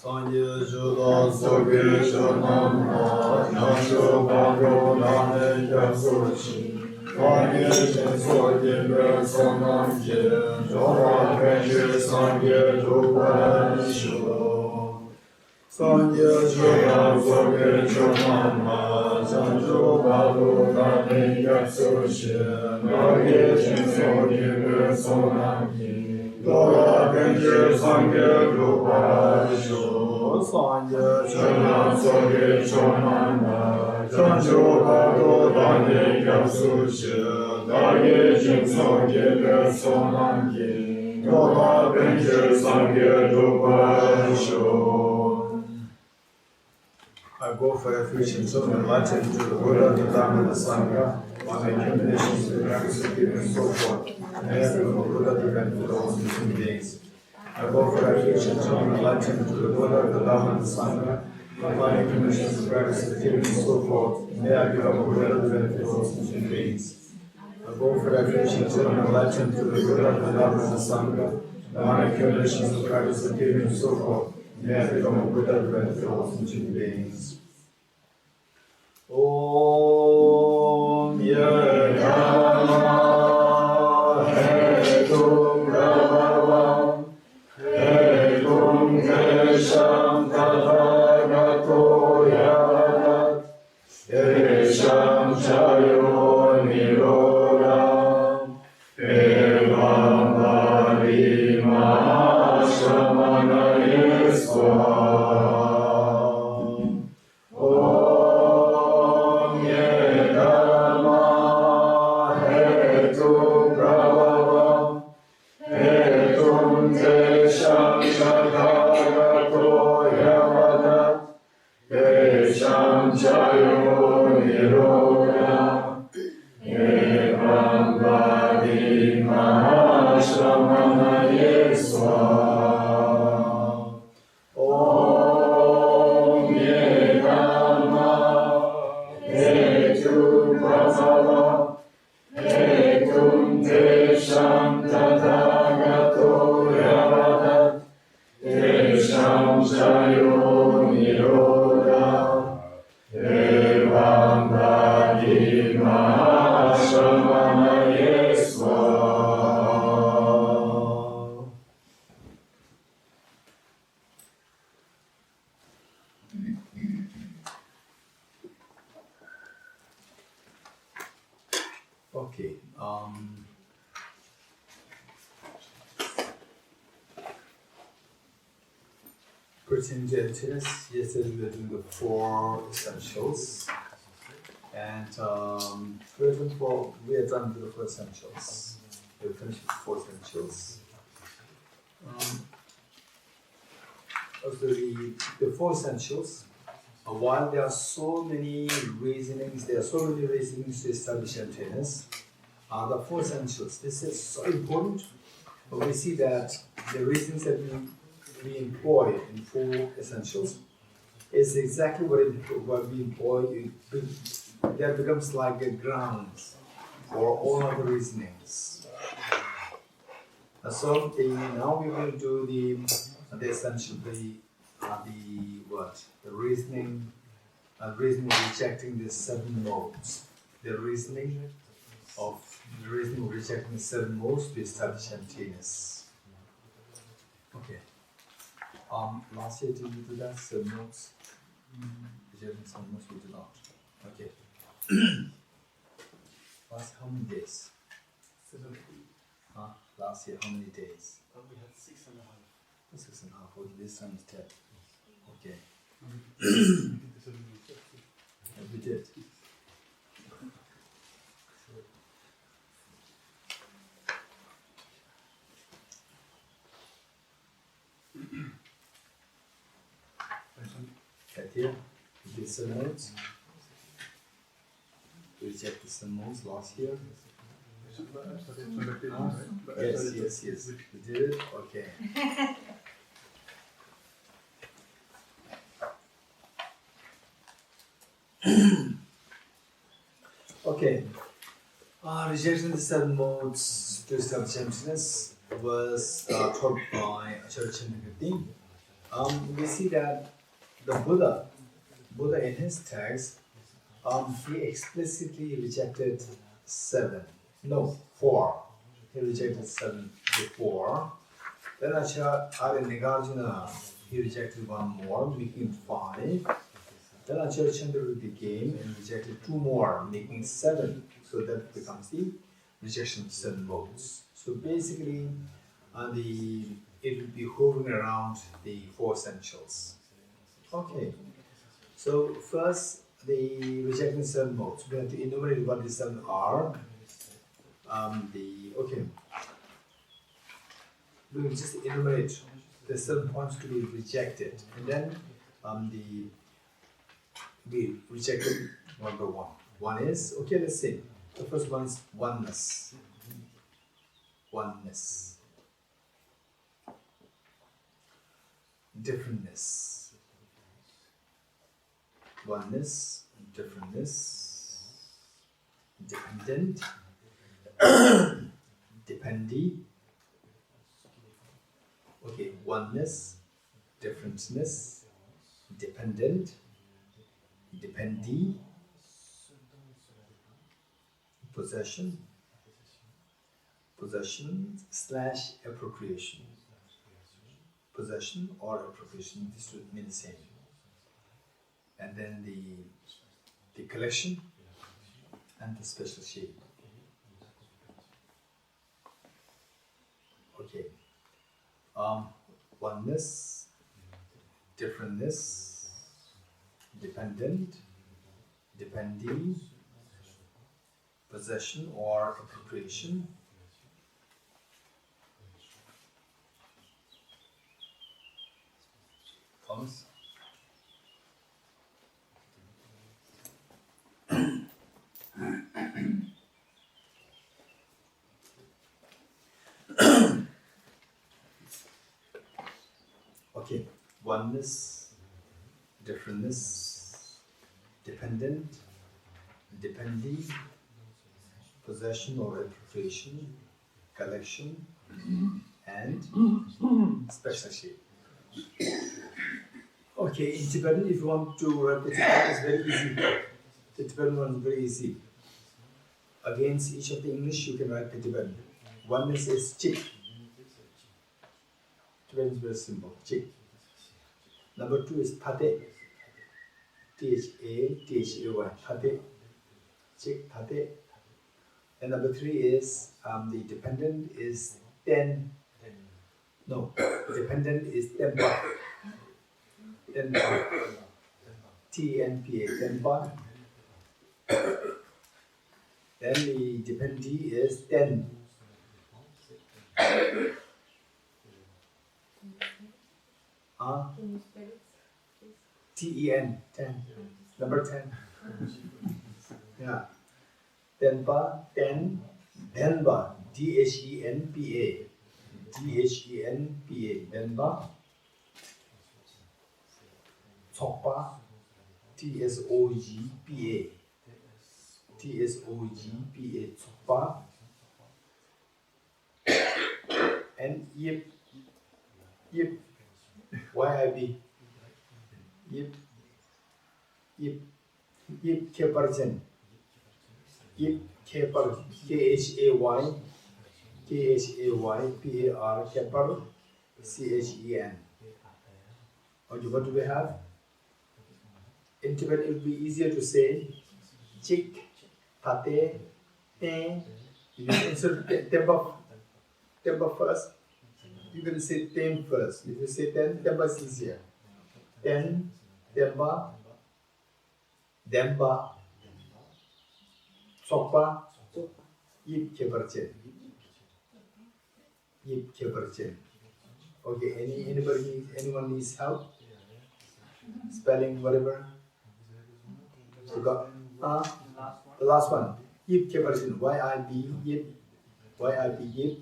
Sangye Juda Soge Shanama Nansho Bando Nane Yasuchi Sangye Soge Sonam Je Jowa Kenje Sangye Jowa Nisho Sangye Juda Soge Shanama Nansho Bando Nane Yasuchi Sangye Soge Sonam Je Jowa Kenje Sangye Jowa Nisho Sangye Shana Soge Shonana Chancho Bado Dane Yasu Shi Dage Jin Soge Sonamki Yoga Benje Sangye Joba Sho. I go for refuge in so enlightened to the Buddha, the Dhamma, the Sangha, on the accumulations of the practice of giving and so forth, and every Buddha to benefit all living beings. I go for refuge in so enlightened to the Buddha, the Dhamma, the Sangha, on my accumulations of practice of giving and so forth, may I become a Buddha to benefit all living beings. I go for refuge in so enlightened to the Buddha, the Dhamma, the Sangha, on my accumulations of practice of giving and so forth, may I become a Buddha to benefit all living beings. Om Yedama Hetum Brahmavam Hetum Kesham Tathagato Yadat Kesham Chayo Nirodam Evam Bhari Mahashramana Yeswa. Okay, pertaining to emptiness, yesterday we were doing the 4 essentials, and we are done with the 4 essentials. We finished with 4 essentials. Also the 4 essentials, while there are so many reasonings to establish emptiness, the 4 essentials, this is so important, but we see that the reasons that we employ in 4 essentials is exactly what we employ. That becomes like a ground for all other reasonings. So now we will do the essential, the reasoning rejecting the 7 modes. The reasoning rejecting the 7 modes to establish emptiness. Okay. Last year did we do that? 7 modes? Rejecting 7 modes we did not. Okay. Last how many days? 7. Last year how many days? We had 6.5. 6.5. Okay, this time is 10. Okay. Yeah, we did. Right here, we did 7 modes. We rejected 7 modes last year. Yes. We did it. Okay. Okay. Rejecting the 7 modes to establish emptiness was taught by Acharya Chandra. we see that the Buddha in his text, he explicitly rejected 4. He rejected 7 before. Then Acharya Nagarjuna, he rejected 1 more, making 5. Then Acharya Chandravati came and rejected 2 more, making 7. So that becomes the rejection of 7 modes. So basically, it will be hovering around the 4 essentials. Okay. So first, the rejecting 7 modes. We have to enumerate what the 7 are. We will just enumerate the 7 points to be rejected, and then we rejected one by one. One is, let's see. The first one is oneness. Oneness. Differentness. Oneness, differentness, dependent, dependee. Oneness, differentness, dependent, dependee, possession / appropriation. Possession or appropriation, this would mean the same. And then the collection and the special shape. Oneness, differentness, dependent, dependee, possession or appropriation. Thomas? Oneness, differentness, dependent, dependee, possession or appropriation, collection, and special shape. In Tibetan, if you want to write the Tibetan, it's very easy. The Tibetan one is very easy. Against each of the English, you can write the Tibetan. Oneness is chik. Tibetan is very simple, chik. Number 2 is tate. T-H-A-T-H-A-Y. Tate. Chik, tate. And number 3 is, the dependent is ten. No, dependent is tenpa. Tenpa. T-N-P-A. Tenpa. Then the dependee is 10. T-E-N, 10. Number 10. Yeah. Tenpa, 10. Denpa, D-H-E-N-P-A. D-H-E-N-P-A. Denpa. Tsokpa, T-S-O-G-P-A. T-S-O-G-P-A. Tsokpa. And Yip. Yip. Y-I-B. Yip. Yip. Yip Keparchen. Yip Kepar. K-H-A-Y. K-H-A-Y-P-A-R. Kepar. C-H-E-N. Okay, what do we have? In Tibetan, it would be easier to say chik, tate, ten. You can insert tempa first. You're going to say 10 first. If you say 10, tempa is easier. 10, tempa, dempa, tsokpa, yip keparchen. Yip keparchen. Okay, anyone needs help? Spelling, whatever? The last one. Yip keparchen. Y-I-B, yip. Y-I-B, yip.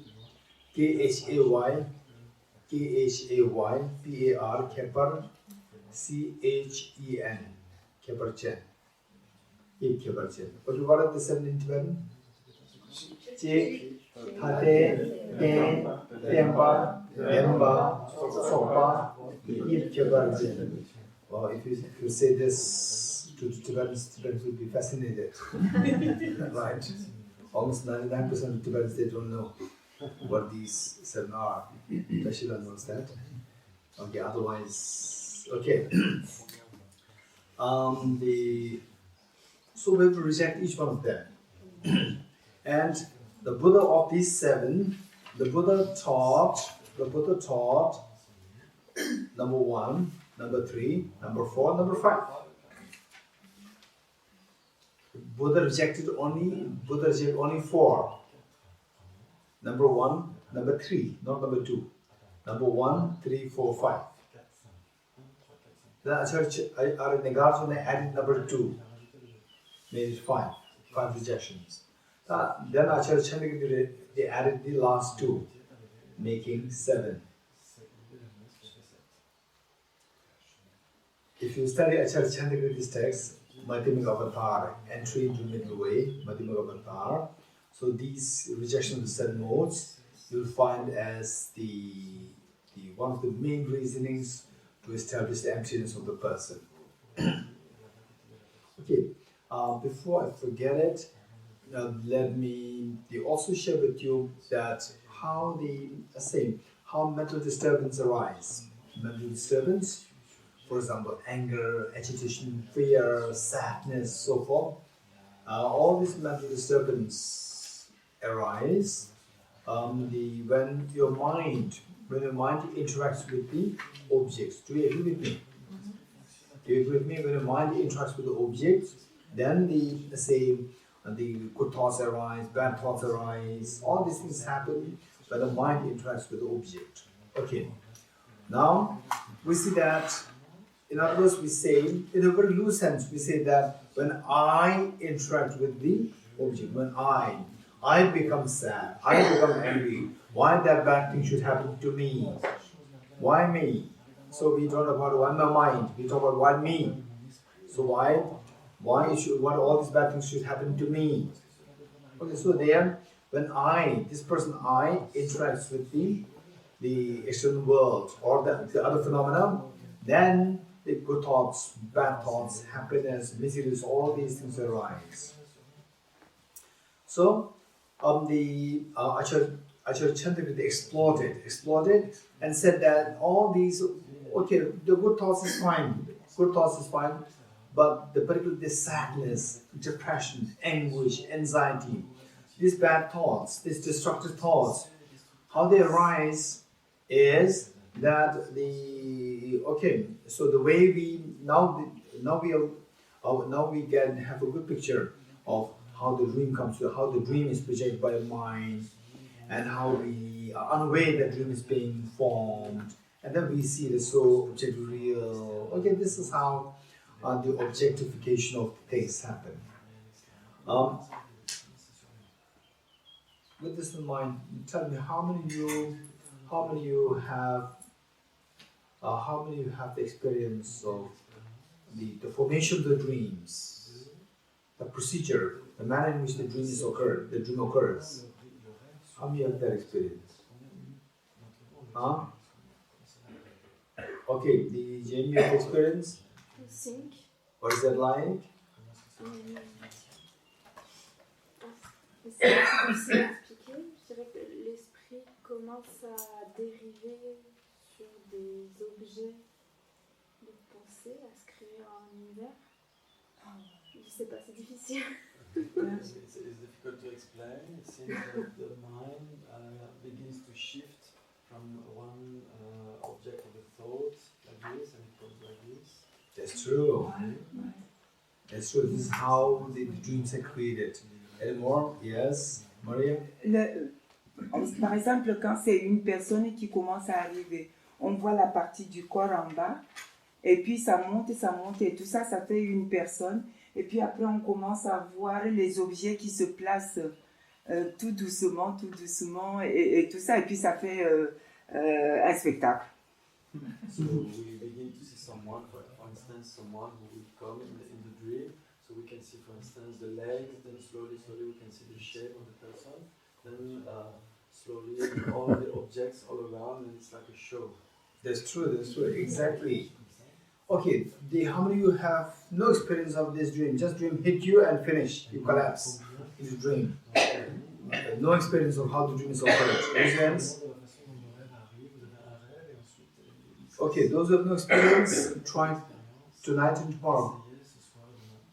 K-H-A-Y. K-H-A-Y-P-A-R, Kepar, C-H-E-N, Keparchen. Yip Keparchen. What are the 7 in Tibetan? Chik, tate, ten, tempa, dempa, tsokpa, Well, if you say this to Tibetans will be fascinated. Right? Almost 99% of Tibetans, they don't know what these 7 are. Tashila knows that. Okay, otherwise, okay. So we have to reject each one of them. And the Buddha of these 7, the Buddha taught number 1, number 3, number 4, number 5. Buddha rejected only 4. Number 1, number 3, not number 2. Number 1, 3, 4, 5. Then Acharya Nagarjuna added number 2, made it 5 rejections. Then Acharya Chandrakirti, they added the last 2, making 7. If you study Acharya Chandrakirti's text, Madhyamika Avatar, entry into middle way, Madhyamika Avatar, so these rejections of the 7 modes, you'll find as the one of the main reasonings to establish the emptiness of the person. Okay, before I forget it, let me also share with you that how mental disturbance arise. Mental disturbance, for example, anger, agitation, fear, sadness, so forth. All these mental disturbance arise when your mind interacts with the objects. Do you agree with me? Do you agree with me? When your mind interacts with the objects, then the good thoughts arise, bad thoughts arise. All these things happen when the mind interacts with the object. Okay. Now we see that. In other words, we say, in a very loose sense, we say that when I interact with the object, when I become sad, I become angry, why that bad thing should happen to me? Why me? So we talk about why my mind, we talk about why me. So why all these bad things should happen to me? Okay, so there, when this person interacts with the external world or the other phenomena, then the good thoughts, bad thoughts, happiness, miseries, all these things arise. So, the Acharya Chandrakirti exploded and said that all these, okay, the good thoughts is fine, but the sadness, depression, anguish, anxiety, these bad thoughts, these destructive thoughts, how they arise is that so the way we can have a good picture of how the dream comes to, how the dream is projected by the mind, and how we are unaware that dream is being formed, and then we see the so objective real. Okay, this is how the objectification of things happen. With this in mind, tell me how many you have the experience of the formation of the dreams, the procedure, the manner in which the dream occurs. How many have that experience? Huh? Okay, the Jamie, you have experience? Think. What is that like? C'est difficile à expliquer. Je dirais que l'esprit commence à dériver sur des objets de pensée, à se créer un univers. Je sais pas, c'est difficile. It's difficult to explain. It seems that the mind begins to shift from one object of the thought like this, and it goes like this. That's true. That's true. This is how the dreams are created. Any more? Yes, Maria? Par exemple, quand c'est une personne qui commence à arriver, on voit la partie du corps en bas, et puis ça monte, et tout ça, ça fait une personne. Et puis après, on commence à voir les objets qui se placent tout doucement, et tout ça, et puis ça fait un spectacle. So we begin to see someone, for instance, someone who will come in the dream. So we can see, for instance, the legs, then slowly we can see the shape of the person. Then slowly all the objects all around, and it's like a show. That's true, exactly. Okay, how many of you have no experience of this dream? Just dream hit you and finish, you collapse in the dream. No experience of how the dream is operated. Raise your hands. Okay, those who have no experience, try tonight and tomorrow.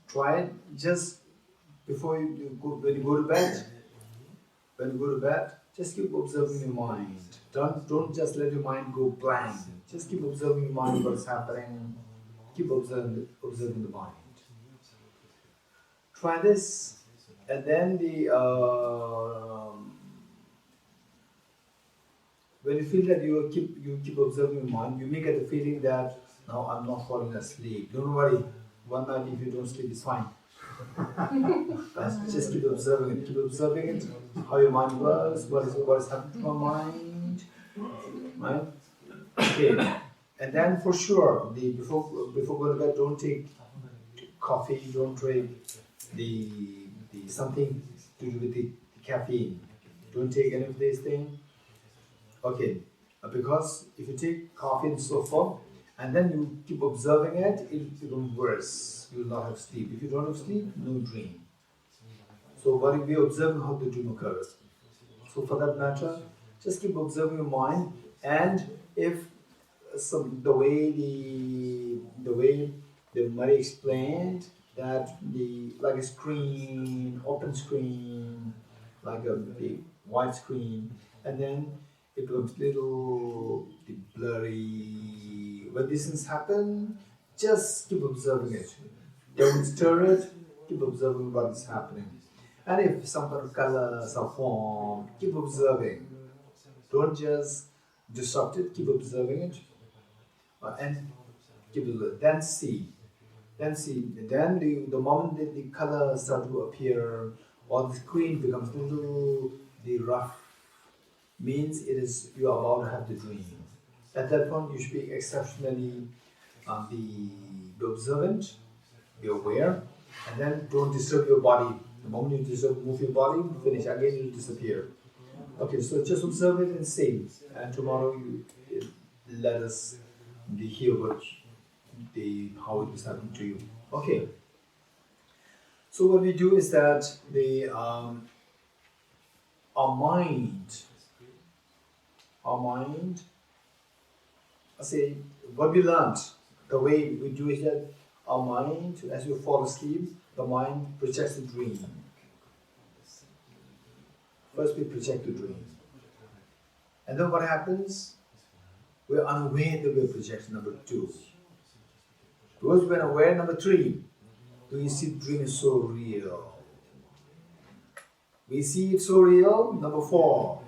Try it just before you go, when you go to bed. When you go to bed, just keep observing your mind. Don't just let your mind go blank. Just keep observing your mind, what's happening. Keep observing the mind. Try this, and then when you feel that you keep observing your mind, you may get the feeling that now I'm not falling asleep. Don't worry. One night if you don't sleep, it's fine. Just keep observing it, how your mind works, what is happening to my mind, right? Okay, and then for sure, before going to bed, don't take coffee, don't drink the something to do with the caffeine. Don't take any of these things. Okay, because if you take coffee and so forth, and then you keep observing it, it becomes worse. You will not have sleep. If you don't have sleep, no dream. So what if we observe how the dream occurs? So for that matter, just keep observing your mind, and if the way the Murray explained that like a screen, open screen, like a big white screen, and then it becomes little blurry. When these things happen, just keep observing it. Don't stir it, keep observing what is happening. And if some kind of colors are formed, keep observing. Don't just disrupt it, keep observing it. And keep observing. Then see. Then the moment that the colors start to appear, or the screen becomes little rough, means you are about to have the dream. At that point, you should be exceptionally be observant, be aware, and then don't disturb your body. The moment you move your body, finish again, it will disappear. Okay, so just observe it and see. And tomorrow, let us hear how it was happening to you. Okay. So what we do is that our mind, I say, what we learned, the way we do is that our mind, as you fall asleep, the mind projects the dream. First we project the dream. And then what happens? We're unaware that we're projecting, number 2. Because we're aware, number 3, do you see the dream is so real? We see it so real. Number 4,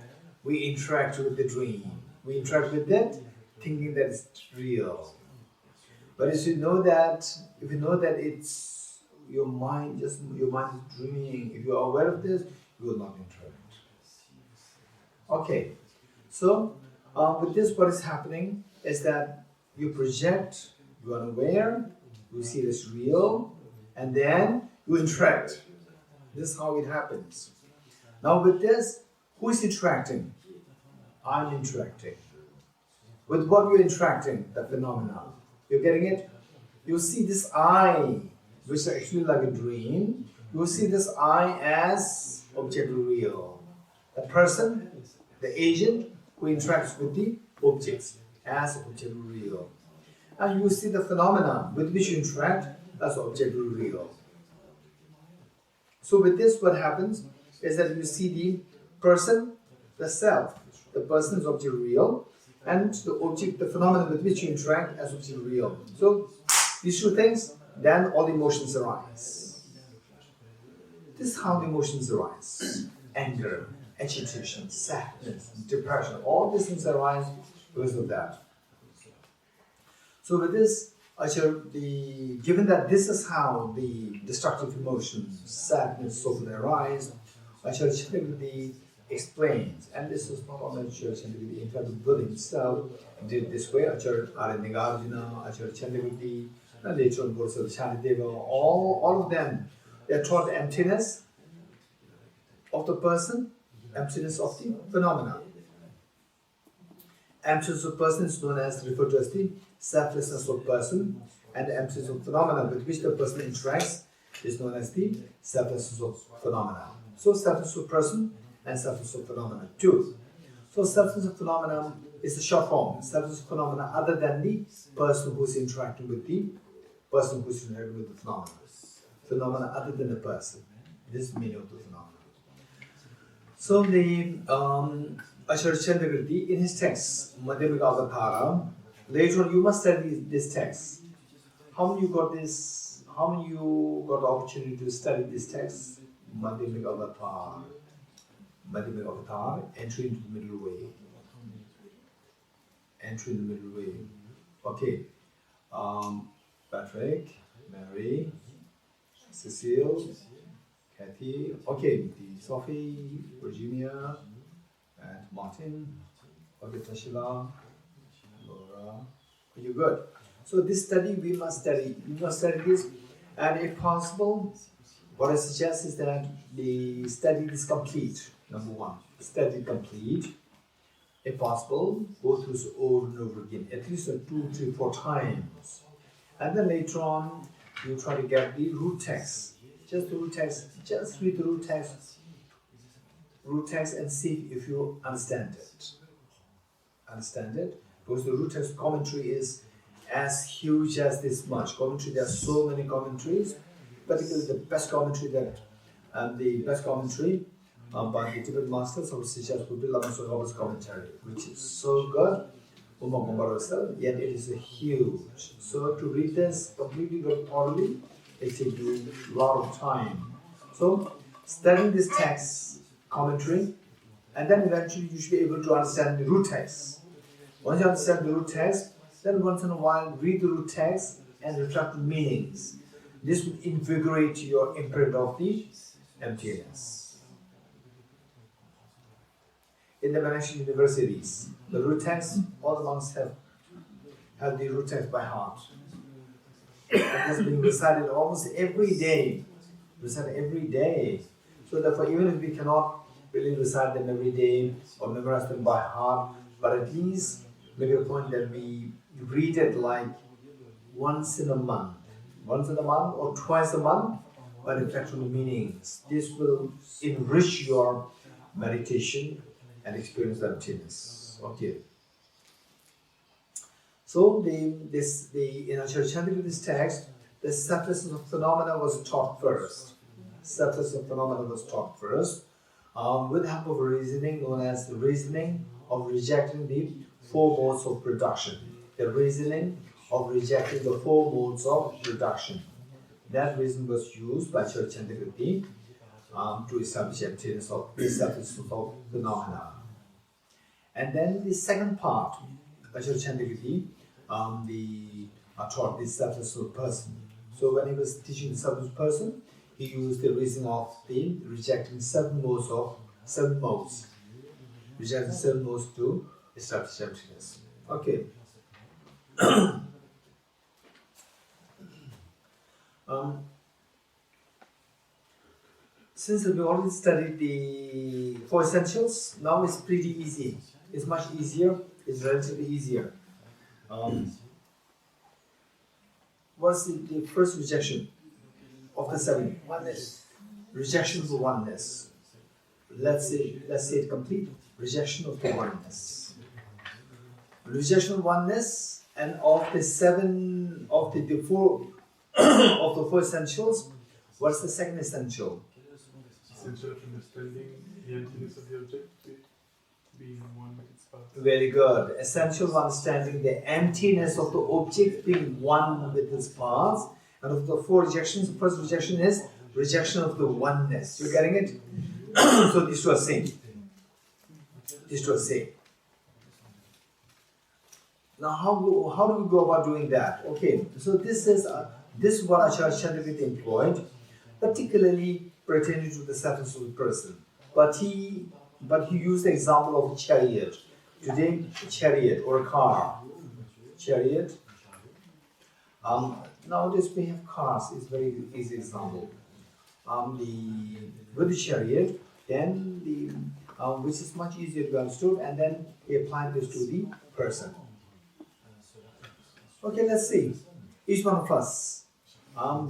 we interact with the dream. We interact with it, thinking that it's real. But if you know that it's your mind is dreaming, if you are aware of this, you will not interact. Okay, so with this, what is happening is that you project, you are aware, you see it as real, and then you interact. This is how it happens. Now with this, who is interacting? I'm interacting. With what you're interacting, the phenomena. You're getting it? You see this I, which is actually like a dream. You see this I as object real. The person, the agent who interacts with the objects as object real. And you see the phenomena with which you interact as object real. So with this, what happens is that you see the person, the self. The person is object real, and the phenomena with which you interact as object real. So these 2 things, then all emotions arise. This is how the emotions arise. Anger, agitation, sadness, depression, all these things arise because of that. So with this, given that this is how the destructive emotions, sadness, so forth arise, Acharya explains, and this is not only Acharya Chandraviti, in fact the Buddha himself did this way. Acharya Nagarjuna, Acharya Chandraviti, and later on Bodhicittas, Shantideva, all of them, they are taught the emptiness of the person, emptiness of the phenomena. emptiness of person is known as, referred to as the selflessness of person, and the emptiness of phenomena with which the person interacts is known as the selflessness of phenomena. So selflessness of person and selflessness of phenomena too. So selflessness of phenomena is the short form. Selflessness of phenomena other than the person who is interacting with the person who is interacting with the phenomena. Phenomena other than the person. This is the meaning of the phenomena. So the Acharya Chandrakirti in his text, Madhyamika Avatara, later on you must study this text. How many you got this? How many you got the opportunity to study this text? Madhyamika Avatara. Madhyamika Avatara, entry into the middle way. Entry in the middle way. Okay. Patrick, Mary, Cecile, Kathy, okay, Sophie, Virginia, and Martin, okay, Tashila, Laura, you're good. So this study, we must study this, and if possible, what I suggest is that the study is complete, number one, study complete. If possible, go through this over and over again, at least 2, 3, 4 times. And then later on, you try to get the root text. Just the root text, just read the root text and see if you understand it. Understand it? Because the root text commentary is as huge as this much. Commentary, there are so many commentaries, particularly the best commentary by the Tibetan masters, I would suggest would be Lama Tsongkhapa's commentary, which is so good, yet it is huge. So to read this completely very thoroughly, it takes you a lot of time. So studying this text, commentary, and then eventually you should be able to understand the root text. Once you understand the root text, then once in a while read the root text and retract the meanings. This would invigorate your imprint of the emptiness. In the Venetian universities, the root text, all the monks have the root text by heart. It has been recited almost every day. So therefore, even if we cannot really recite them every day or memorize them by heart, but at least make it a point that we read it like once in a month or twice a month, but reflect on the meanings. This will enrich your meditation and experience the emptiness. Okay. So in Acharya Chandrakirti's text, the selflessness of phenomena was taught first. Selflessness of phenomena was taught first, with the help of reasoning known as the reasoning of rejecting the 4 modes of production. The reasoning of rejecting the 4 modes of production. That reason was used by Acharya Chandrakirti to establish emptiness of the selflessness of phenomena. And then the second part, Acharya Chandrakirti, taught the selflessness of person. So when he was teaching the selfless person, he used the reason of the rejecting 7 modes. Rejecting 7 modes to establish emptiness. Okay. Since we already studied the 4 essentials, now it's pretty easy. It's much easier. It's relatively easier. What's the first rejection of the 7? Oneness. Rejection of the oneness. Let's say it complete. Rejection of the oneness. Rejection of oneness, and of the 7 of the 4 of the 4 essentials. What's the second essential? Essential of understanding the emptiness of the object, being one with its parts. Very good. Essential of understanding the emptiness of the object being one with its parts. And of the 4 rejections, the first rejection is rejection of the oneness. You're getting it? So these 2 are same. These 2 are same. Now how do we go about doing that? Okay, so this is what Acharya Chandrakirti employed, particularly pertaining to the selflessness of the person. But he used the example of a chariot. Today, a chariot or a car. Chariot. Nowadays we have cars. It's a very easy example. With the chariot, then which is much easier to be understood, and then he applied this to the person. Okay, let's see. Each one of us, how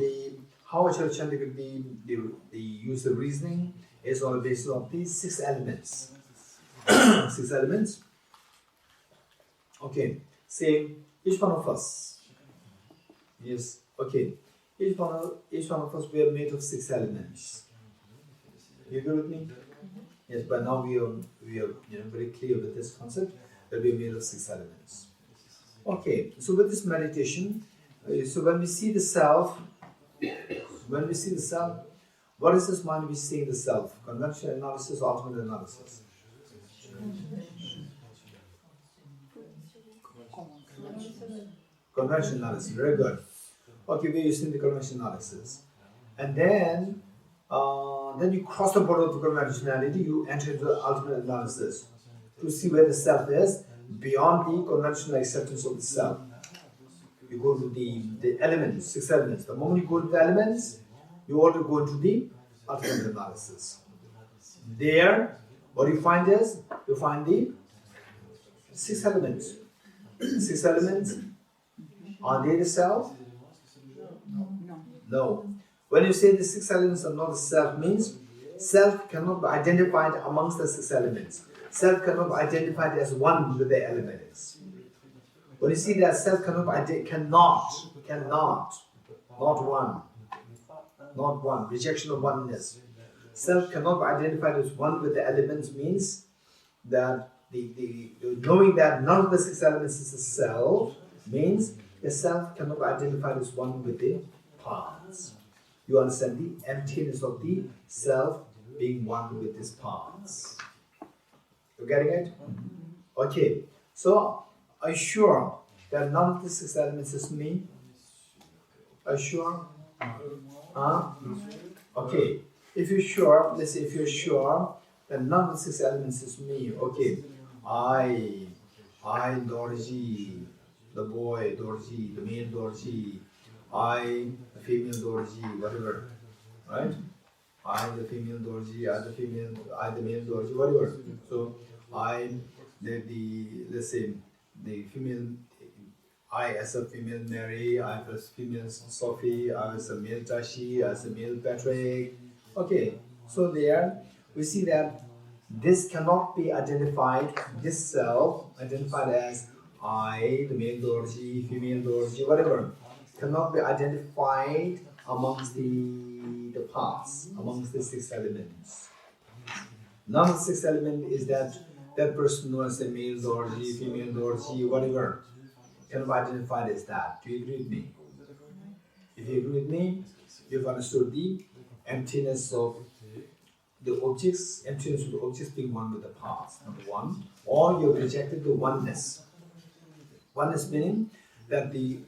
Acharya Chandra could be the use of reasoning is on the basis of these 6 elements. 6 elements. Okay, say each one of us. Yes. Okay. Each one of us, we are made of 6 elements. You agree with me? Yes, but now we are very clear with this concept that we are made of 6 elements. Okay, so with this meditation, so when we see the self, what is this mind we see in the self? Conventional analysis, ultimate analysis. Conventional analysis, very good. Okay, we're using the conventional analysis. And then you cross the border of the conventionality, you enter into the ultimate analysis to see where the self is beyond the conventional acceptance of the self. You go to the elements, 6 elements. The moment you go to the elements, you also go into the ultimate analysis. There, what you find is, you find the 6 elements. 6 elements, are they the self? No. When you say the 6 elements are not the self, means self cannot be identified amongst the 6 elements. Self cannot be identified as one with the elements. When you see that self cannot, not one, rejection of oneness. Self cannot be identified as one with the elements means that the knowing that none of the 6 elements is a self means the self cannot be identified as one with the parts. You understand the emptiness of the self being one with its parts. You getting it? Okay. So, are you sure that none of the 6 elements is me? Are you sure? Okay. If you're sure, let's say if you're sure that none of the 6 elements is me, okay. I, Dorji, the boy, Dorji, the male Dorji, I, the female Dorji, whatever, right? I, the female Dorji, I, the male Dorji, whatever. So, let's say, the female, I as a female Mary, I as a female Sophie, I as a male Tashi, I as a male Patrick. Okay, so there we see that this cannot be identified, this self identified as I, the male Dorji, female Dorji, whatever, cannot be identified amongst the parts, amongst the 6 elements. None of the 6 elements is that person known as a male Dorji, female Dorji, whatever, cannot be identified as that. Do you agree with me? If you agree with me, you've understood the emptiness of the objects, being one with the parts, number 1, or you've rejected the oneness. Oneness meaning that the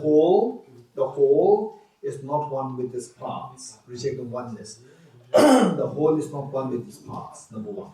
whole is not one with its parts. Reject the oneness. The whole is not one with its parts, number 1.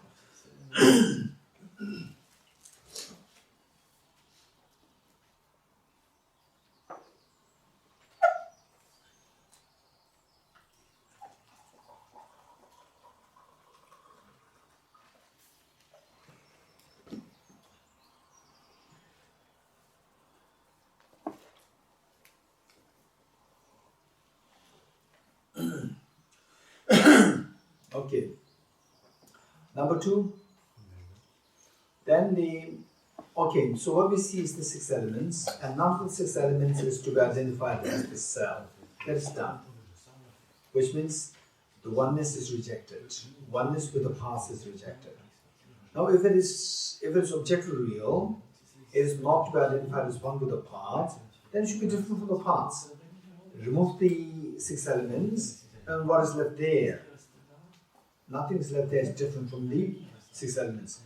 Okay. Number 2. Then so what we see is the 6 elements, and none of the 6 elements is to be identified as the self. That is done. Which means the oneness is rejected. Oneness with the parts is rejected. Now if it is objectively real, it is not to be identified as one with the parts, then it should be different from the parts. Remove the 6 elements, and what is left there? Nothing is left there as different from the 6 elements.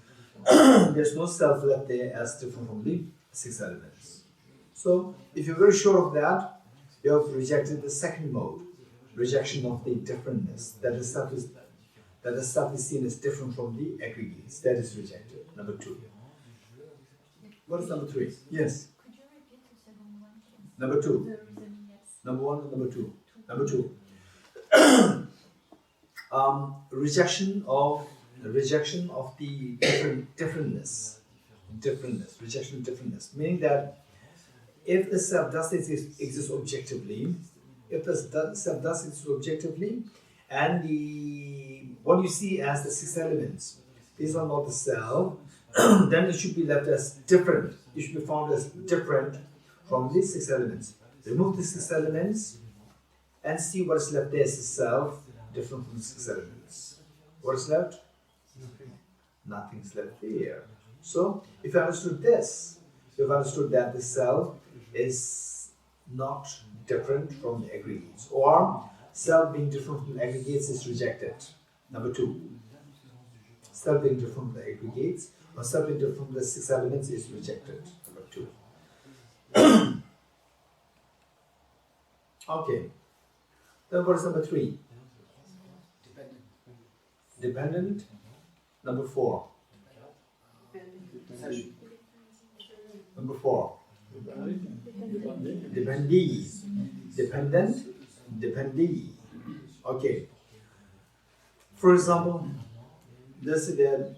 There's no self left there as different from the 6 elements. So, if you're very sure of that, you have rejected the second mode, rejection of the differentness. That the self is seen as different from the aggregates. That is rejected. Number 2. What is number 3? Yes. Could you repeat the second one? Number 2. The reasoning, yes. Number 1 and number 2. Number 2. Rejection of the rejection of the differentness, rejection of differentness, meaning that if the self does exist objectively, and what you see as the 6 elements, these are not the self, then it should be left as different. It should be found as different from these 6 elements. Remove the 6 elements and see what is left there as the self, different from the 6 elements. What is left? Nothing's left there. So, if you understood this, you've understood that the self is not different from the aggregates, or self being different from the aggregates is rejected. Number 2, self being different from the aggregates or self being different from the 6 elements is rejected. Number 2. Okay. Then what is number 3? Dependent. Number 4. Number 4. Dependee. Dependent. Dependee. Okay. For example, let's say that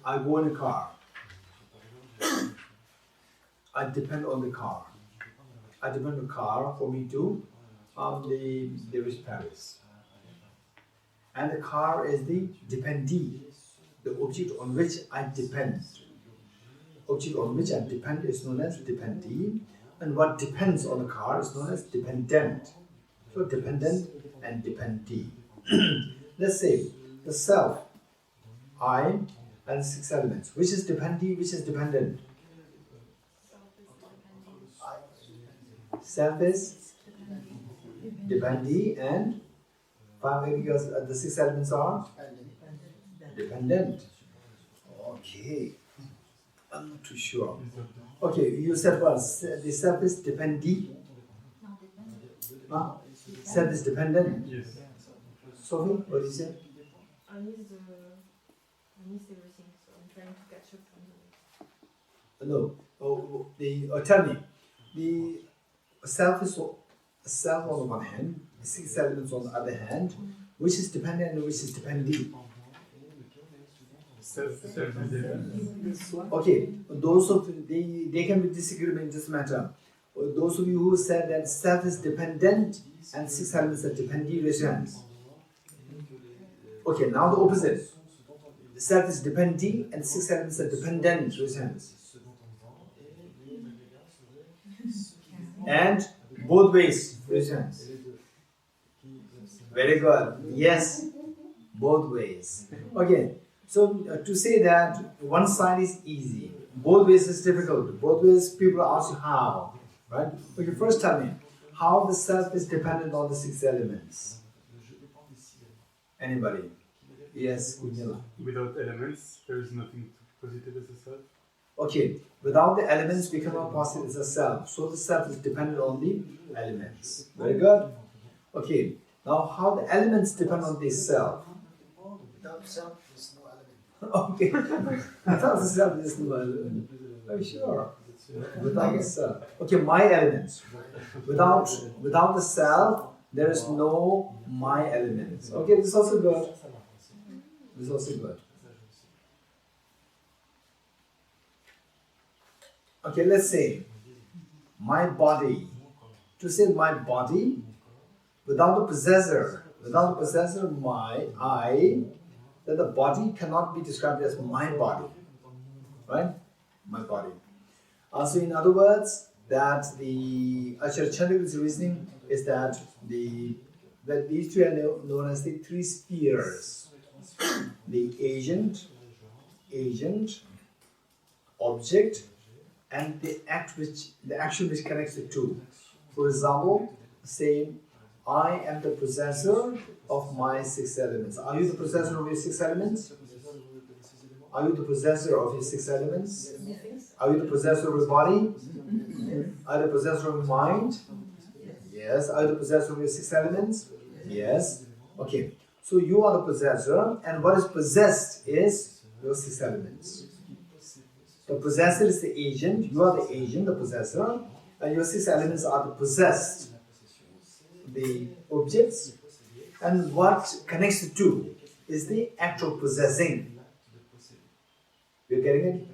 I go in a car. I depend on the car. I depend on the car for me to reach Paris. And the car is the dependee, the object on which I depend. Object on which I depend is known as dependee, and what depends on the car is known as dependent. So dependent and dependee. Let's say the self, I, and 6 elements. Which is dependee, which is dependent? Self is dependee and 5 aggregates, the 6 elements are dependent. Okay, I'm not too sure. Okay, you said what? The self is dependee? Self is dependent? Yes. Sophie, what do you say? I missed everything, so I'm trying to catch up on No. Tell me. The self is self on the one hand, the 6 elements on the other hand. Which is dependent and which is dependee? Okay, those of they can be disagreement in this matter. Those of you who said that self is dependent and 6 elements are dependee, raise your hands. Okay, now the opposite. Self is dependee and 6 elements are dependent, raise your hands. And both ways, raise your hands. Very good. Yes, both ways. Okay, so to say that one side is easy, both ways is difficult. Both ways people ask you how, right? Okay, first tell me, how the self is dependent on the 6 elements. Anybody? Yes, Kunjala. Without elements, there is nothing positive as a self. Okay, without the elements, we cannot posit as a self. So the self is dependent on the elements. Very good. Okay, now how the elements depend on the self. Without self, there's no element. Okay, without the self, there's no element. Are you sure? Without the self. Okay, my elements. Without the self, there is no my elements. Okay, this is also good. This is also good. Okay, let's say my body. To say my body, without the possessor, my I, then the body cannot be described as my body, right? My body. So in other words, that the Acharya Chandrakirti's reasoning is that these 3 are known as the 3 spheres: the agent, object, and the action which connects the 2. For example, say I am the possessor of my 6 elements. Are you the possessor of your 6 elements? Are you the possessor of your 6 elements? Are you the possessor of your body? Are you the possessor of your mind? Yes. Are you the possessor of your 6 elements? Yes. Okay. So you are the possessor, and what is possessed is your 6 elements. The possessor is the agent, you are the agent, the possessor, and your 6 elements are the possessed, the objects, And what connects the two is the act of possessing. You're getting it?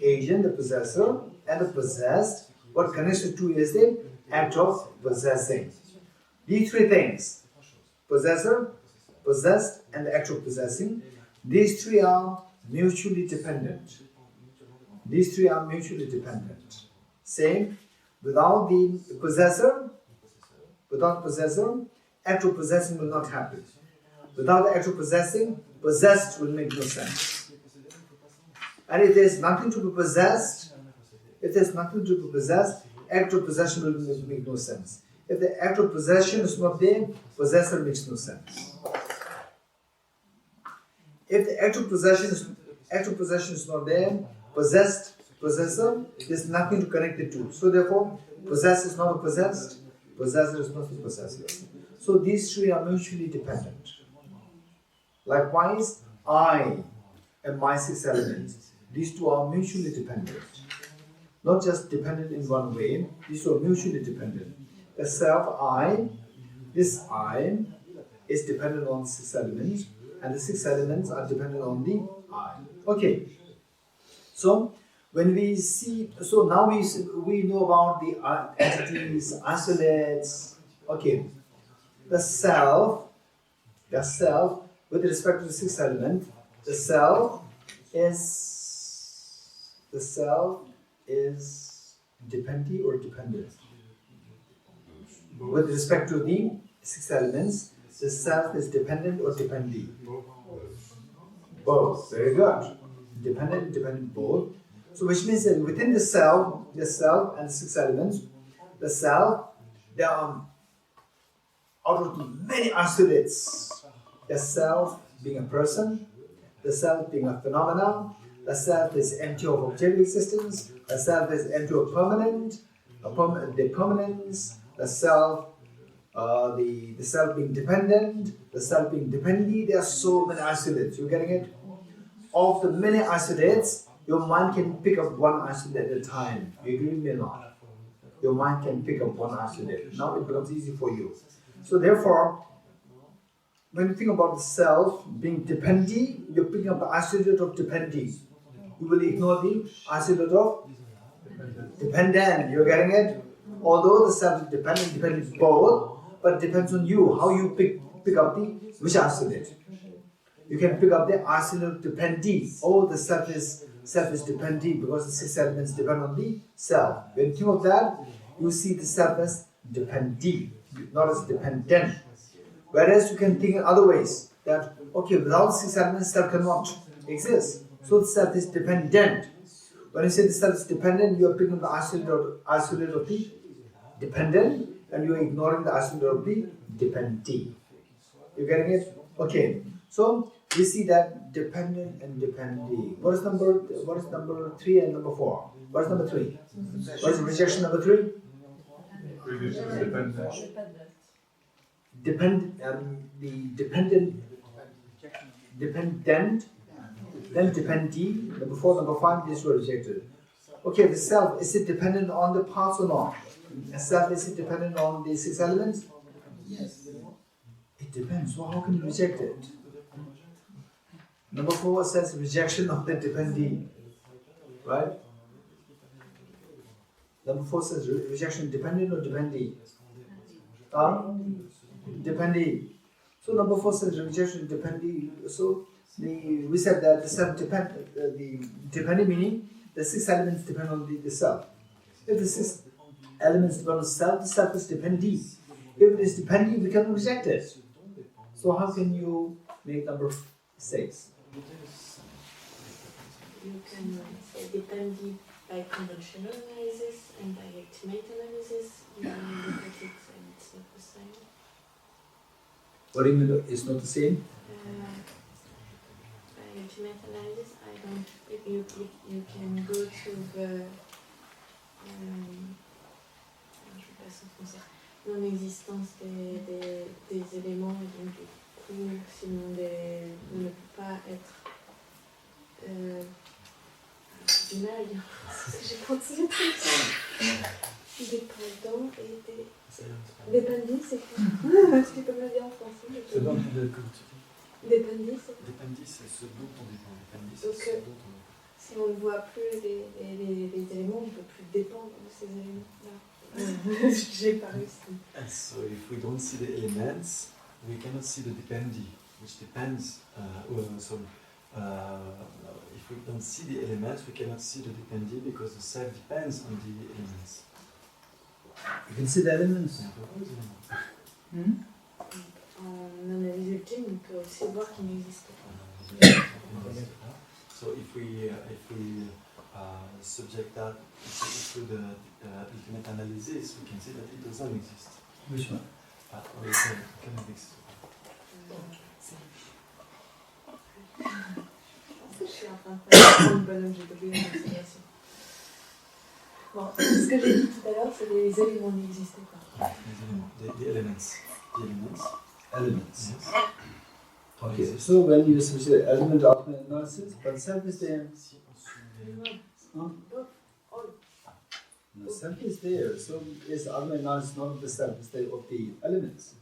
Agent, the possessor, and the possessed. What connects the two is the act of possessing. These three things, possessor, possessed, and the act of possessing, these three are mutually dependent. These three are mutually dependent. Same, without the possessor, act of possessing will not happen. Without the act of possessing, possessed will make no sense. And if there's nothing to be possessed, act of possession will make no sense. If the act of possession is not there, possessor makes no sense. If the act of possession is not there, possessor, there's nothing to connect the two. So therefore, possessed is not a possessed, possessor is not a possessor. So these three are mutually dependent. Likewise, I and my 6 elements, these two are mutually dependent. Not just dependent in one way, these two are mutually dependent. The self I, this I, is dependent on 6 elements, and the 6 elements are dependent on the I. Okay. So when we see, so now we know about the entities, isolates. Okay. The self, with respect to the 6th element, the self is dependent or dependent. With respect to the 6 elements, the self is dependent or dependent. Both. Very good. Dependent, both. So which means that within the self and the 6 elements, the self, there are out of the many isolates. The self being a person, the self being a phenomenon, the self is empty of objective existence, the self is empty of the permanence, the self, the self being dependent, the self being dependent. There are so many isolates. You're getting it? Of the many isolates, your mind can pick up one isolate at a time. You agree with me or not? Your mind can pick up one isolate. Now it becomes easy for you. So therefore, when you think about the self being dependent, you're picking up the isolate of dependent. You will ignore the isolate of dependent. You're getting it? Although the self is dependent both, but it depends on you, how you pick up which isolate. You can pick up the isolate of dependent. Oh, the self is dependent because the 6 elements depend on the self. When you think of that, you see the self as dependent, not as dependent. Whereas you can think in other ways that, okay, without 6 elements, self cannot exist. So the self is dependent. When you say the self is dependent, you are picking up the isolate of the dependent, and you are ignoring the isolate of the dependent. You getting it? Okay. So we see that dependent and dependent. What is number 3 and number 4? What is number 3? What is rejection number 3? Dependent, then dependee. Number 4, number 5, these were rejected. Okay, the self, is it dependent on the parts or not? The self, is it dependent on the 6 elements? Yes. It depends. Well, how can you reject it? Number 4 says rejection of the dependee. Right? Number 4 says rejection dependent or dependee? Dependee. So number 4 says rejection dependee. So we said that the self the dependent meaning the 6 elements depend on the self. If the 6 elements depend on the self is dependee. If it is dependee, we can reject it. So how can you make number 6? You can say dependent by conventional analysis and by ultimate analysis. You can look at it and it's not the same. What do you mean it's not the same? By ultimate analysis, I don't. You can go to the je passe en français. Non-existence des éléments et donc du coup, sinon ne peut pas être du mal, c'est ce que j'ai continué dépendant et des Dependi, c'est quoi? Tu peux me le dire en français? Ce dont on dépend. Dependi, c'est quoi? Dependi, c'est ce dont on dépend. Dependi, c'est Donc, ce dont on dépend. si on ne voit plus les éléments, on ne peut plus dépendre de ces éléments-là. J'ai pas réussi. And so if we don't see the elements, we cannot see the dependi, which depends. If we don't see the elements, we cannot see the dependi because the self depends on the elements. You can see the elements. En analyse ultime, on peut aussi voir qu'il n'existe pas. So if we subject that to the ultimate analysis, we can see that it doesn't exist. Which one? Or it can exist. Je suis en train de faire une bonne objet d'observation. Bon, ce que j'ai dit tout à l'heure, c'est que les éléments n'existaient pas. The elements. The elements. Elements. Yes. Okay, so when you switch the element ultimate analysis, but self is there. Si on suit No, self is there. So is ultimate analysis not of the self, it's the of the elements.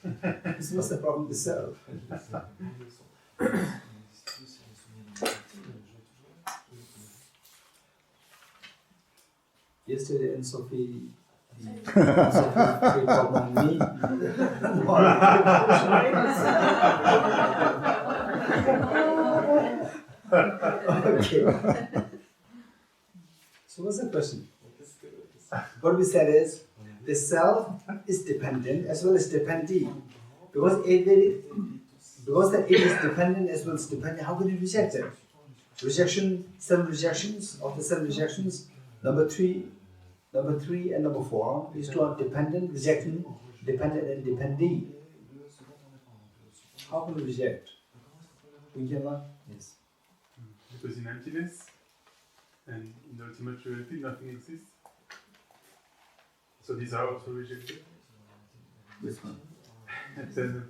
So what's the problem with self? Yesterday in Sophie, Sophie called on me. Okay. So what's the question? What we said is the self is dependent as well as dependee. Because it is dependent as well as dependent, how can you reject it? Rejection, 7 rejections of the 7 rejections. Number 3 and number 4 is to have dependent, rejecting, dependent and dependee. How can we reject? We cannot? Yes. Because in emptiness and in the ultimate reality, nothing exists. So these are also rejected. Which one? Ten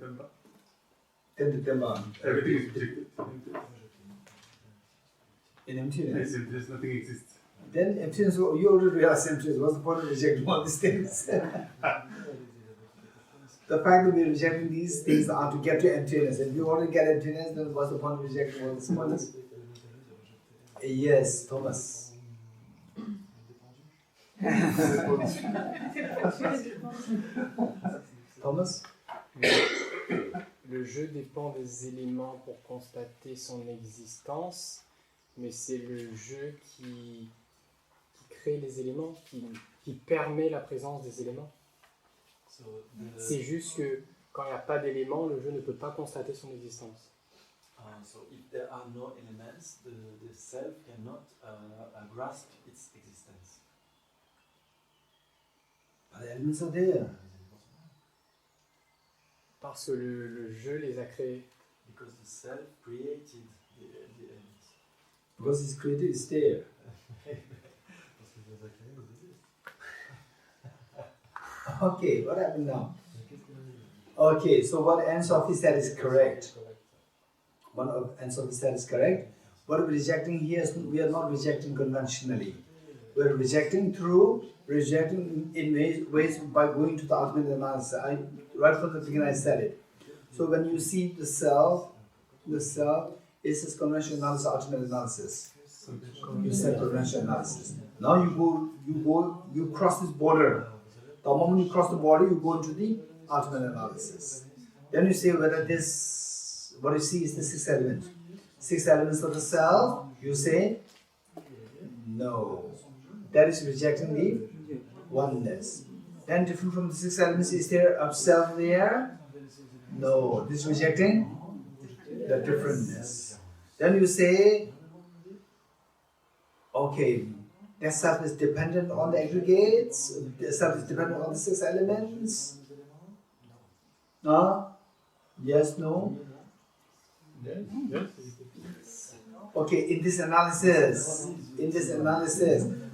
and Temba. Everything Everything is rejected. in emptiness. And there's nothing exists. Then emptiness, you already realize emptiness. What's the point of rejecting all these things? The fact that we're rejecting these things are to get to emptiness. If you already get emptiness, then what's the point of rejecting all these points? Yes, Thomas. Thomas? Le jeu dépend des éléments pour constater son existence, mais c'est le jeu qui crée les éléments, qui permet la présence des éléments. C'est juste que quand il n'y a pas d'éléments, le jeu ne peut pas constater son existence. So if there are no elements, the self cannot grasp its existence. But the elements are there. Parce que le jeu les a créés. Because the self created the elements. Because it's created, it's there. Okay, what happened now? Okay, so what Anne-Sophie said is correct. One of Anne-Sophie said is correct. What we're rejecting here is we are not rejecting conventionally. We're rejecting in ways by going to the ultimate analysis. Right from the beginning I said it. So when you see the self is this conventional analysis, ultimate analysis. You said conventional analysis. Now you cross this border. The moment you cross the border, you go into the ultimate analysis. Then you say whether this, what you see is the 6 elements. 6 elements of the self, you say no. That is rejecting the oneness. Then different from the 6 elements, is there a self there? No. This is rejecting the differentness. Then you say, okay, that self is dependent on the aggregates, the self is dependent on the 6 elements. No? Yes, no? Yes. Okay, in this analysis,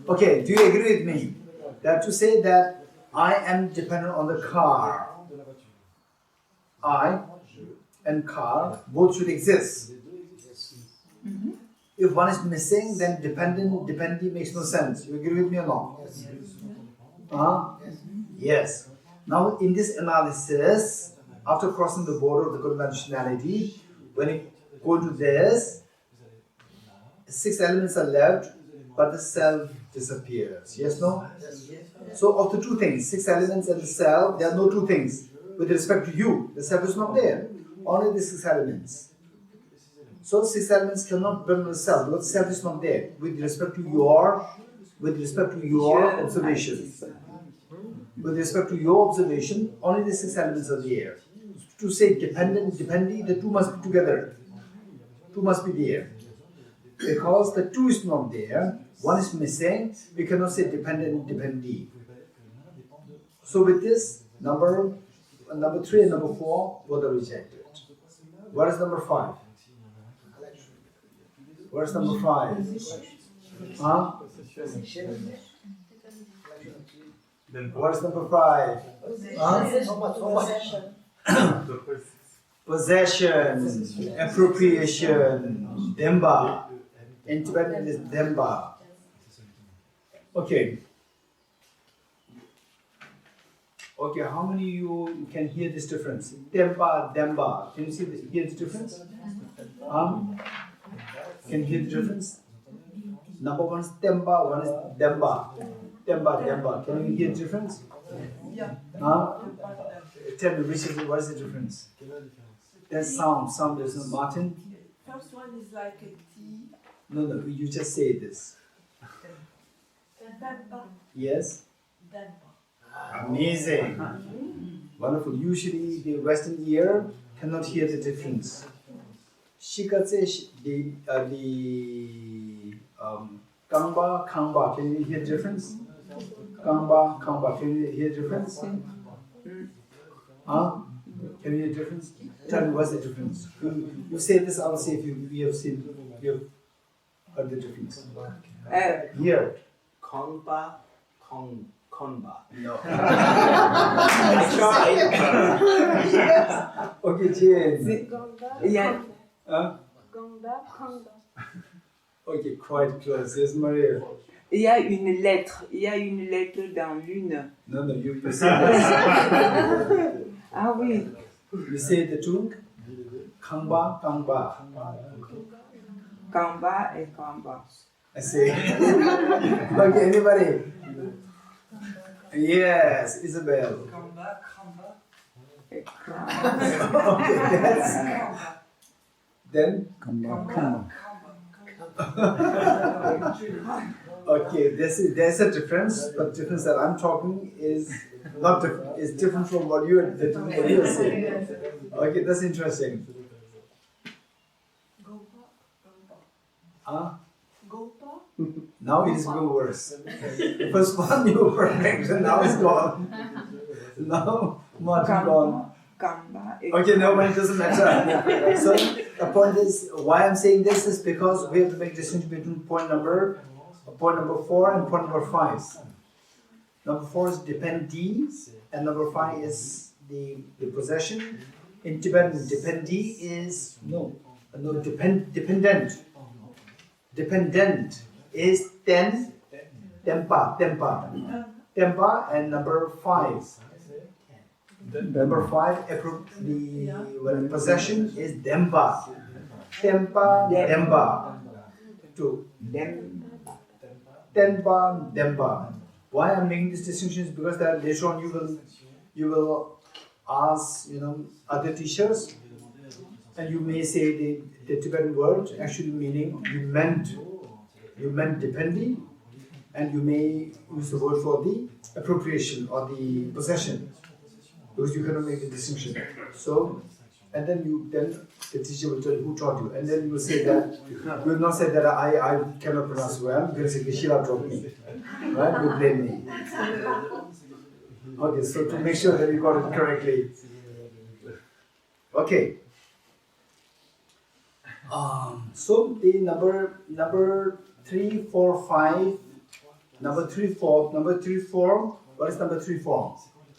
okay, do you agree with me that to say that I am dependent on the car, I and car both should exist. If one is missing, then dependent makes no sense. You agree with me or not? Yes. Now in this analysis, after crossing the border of the conventionality, when you go to this, 6 elements are left, but the self disappears. Yes, no? So of the two things, 6 elements and the self, there are no two things. With respect to you, the self is not there. Only the 6 elements. So 6 elements cannot bring the self, because the self is not there. With respect to your observation. With respect to your observation, only the 6 elements are there. To say dependent, dependee, the two must be together. Two must be there. Because the two is not there, one is missing, we cannot say dependent, dependee. So with this, number 3 and number 4, both are rejected. What is number 5? What is number 5? Huh? What is number 5? Huh? Possession, appropriation, demba. In Tibetan it is demba. Okay. Okay, how many of you can hear this difference? Demba, demba. Can you hear this difference? Can you hear the difference? Number 1 is demba, 1 is demba. Demba, demba. Can you hear the difference? Yeah. Tell me, Richard, what is the difference? There's sound. There's no Martin. First one is like a T. No, you just say this. Yes? Amazing. Wonderful. Usually the Western ear cannot hear the difference. Shikatse, the Kangba, Kangba. Can you hear the difference? Kangba, Kangba. Can you hear the difference? Huh? Can you hear the difference? Tell me what's the difference. You say this, I'll say if you have heard the difference. Here. Kongba, Konba. No. I tried. Okay, Jane. Yeah. Ganda, Kanda. Okay, quite close. Yes, Maria. Il y a une lettre dans l'une. No, you say this. Ah oui. You say the two. Kangba, Kangba. Kamba et Kamba. I say. Okay, anybody? Yes, Isabel. Kamba, Kamba. Et Okay, that's. Then? Kamba. Okay, there's a difference, but the difference that I'm talking is not different. It's different from what you are saying. Okay, that's interesting. Now it is going worse. The first one you were perfect, and now it's gone. Now Martin gone. Okay, no, but it doesn't matter. So the point is, why I'm saying this is because we have to make a distinction between point number 4 and point number 5. Number 4 is dependee, and number 5 is the possession. In Tibetan, dependee is dependent. Dependent is tempa, and number 5. Number 5, the possession is demba. Demba. 2. Demba. Why I'm making this distinction is because that later on you will ask other teachers, and you may say the Tibetan word actually meaning you meant dependee, and you may use the word for the appropriation or the possession, because you cannot make the distinction. So, and then the teacher will tell you who taught you, and then you will say that you will not say that I cannot pronounce well, because Shila taught me, right? You blame me. Okay, so to make sure that you got it correctly. Okay. So the number 3, 4, 5. Number 3, 4. What is number 3, 4?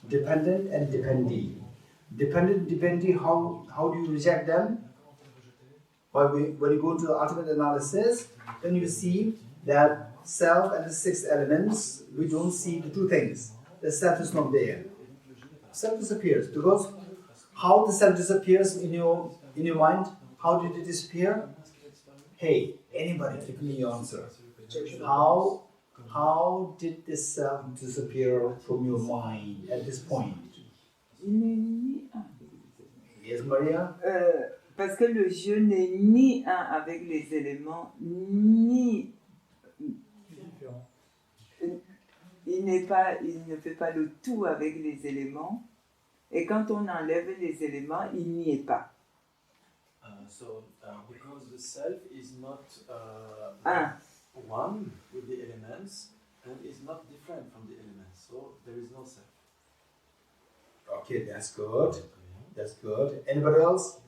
Dependent and dependee. Dependent, dependee. How do you reject them? When you go to the ultimate analysis, then you see that self and the 6 elements. We don't see the two things. The self is not there. self disappears. Because how the self disappears in your mind? How did it disappear? Hey, anybody, give me your answer. How did the self disappear from your mind at this point? Yes, Maria? Parce que le jeu n'est ni un avec les éléments, ni... Il ne fait pas le tout avec les éléments. Et quand on enlève les éléments, il n'y est pas. Because the self is not Un. one with the elements and is not different from the elements, so there is no self. Okay, that's good. That's good. Anybody else?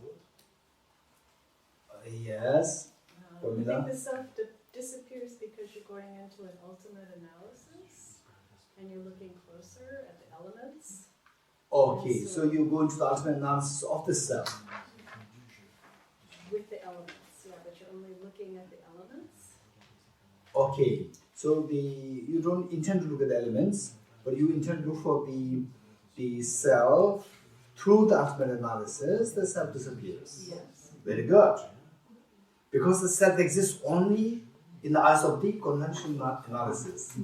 Yes. I think the self disappears because you're going into an ultimate analysis and you're looking closer at the elements. Okay, so you go into the ultimate analysis of the self. With the elements, yeah, but you're only looking at the elements. Okay, so you don't intend to look at the elements, but you intend to look for the self. Through the ultimate analysis, the self disappears. Yes. Very good. Because the self exists only in the eyes of the conventional analysis.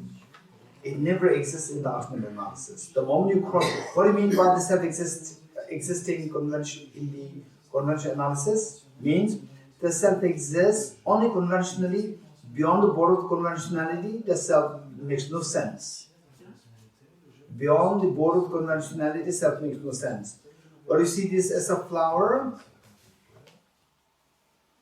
It never exists in the ultimate analysis. The moment you cross, what do you mean by the self existing convention in the conventional analysis? Means the self exists only conventionally. Beyond the border of conventionality, the self makes no sense. Beyond the border of conventionality, self makes no sense. But you see this as a flower.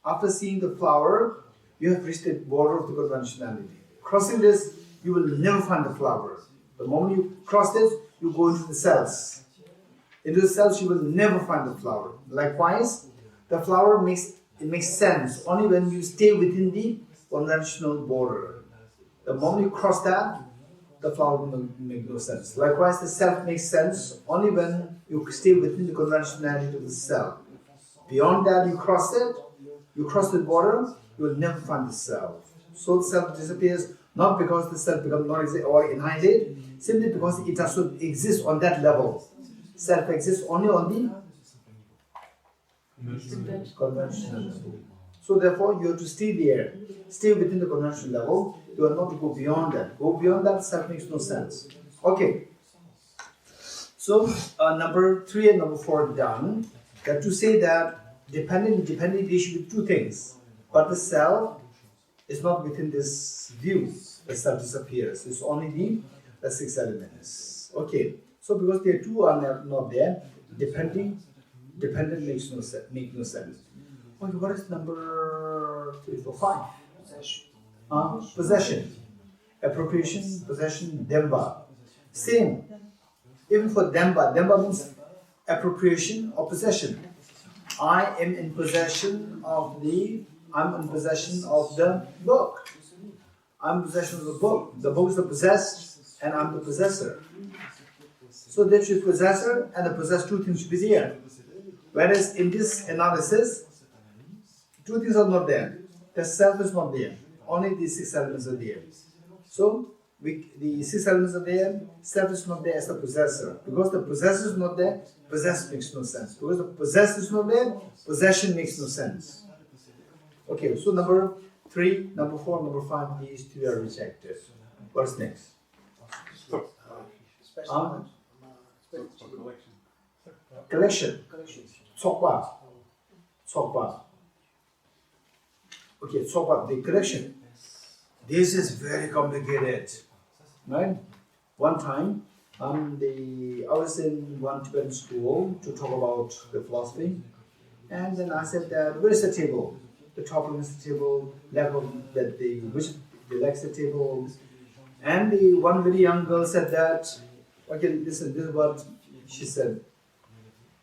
After seeing the flower, you have reached the border of the conventionality. Crossing this, you will never find the flower. The moment you cross this, you go into the cells. Into the cells, you will never find the flower. Likewise, the flower makes sense only when you stay within the conventional border. The moment you cross that, the flower will make no sense. Likewise, the self makes sense only when you stay within the conventionality of the self. Beyond that, you cross it, you cross the border, you will never find the self. So the self disappears not because the self becomes non-existent or annihilated, simply because it does not exist on that level. Self exists only on the conventional level. So therefore, you have to stay there, stay within the conventional level. You are not to go beyond that. Go beyond that, self makes no sense. Okay. So number 3 and number 4 done. That to say that dependent they should be two things. But the self is not within this view. The self disappears. It's only the 6 elements. Okay. So because there two are not there, dependent makes no sense. Okay, what is number 3, 4, 5? Possession, appropriation, possession, demba. Same. Even for demba means appropriation or possession. I'm in possession of the book. I'm in possession of the book. The book is the possessed and I'm the possessor. So there should be possessor and the possessed, two things should be there. Whereas in this analysis, two things are not there. The self is not there. Only the 6 elements are there. So the 6 elements are there, self is not there as the possessor. Because the possessor is not there, possess makes no sense. Because the possessed is not there, possession makes no sense. Okay, so number 3, number 4, number 5, these 2 are rejected. What's next? Collection. Tsokpa. Okay, Tsokpa, the collection. This is very complicated. Right? One time, I was in one Tibetan school to talk about the philosophy. And then I said that, where is the table? The top one is the table, which likes the table. And the one very young girl said that, okay, listen, this is what she said.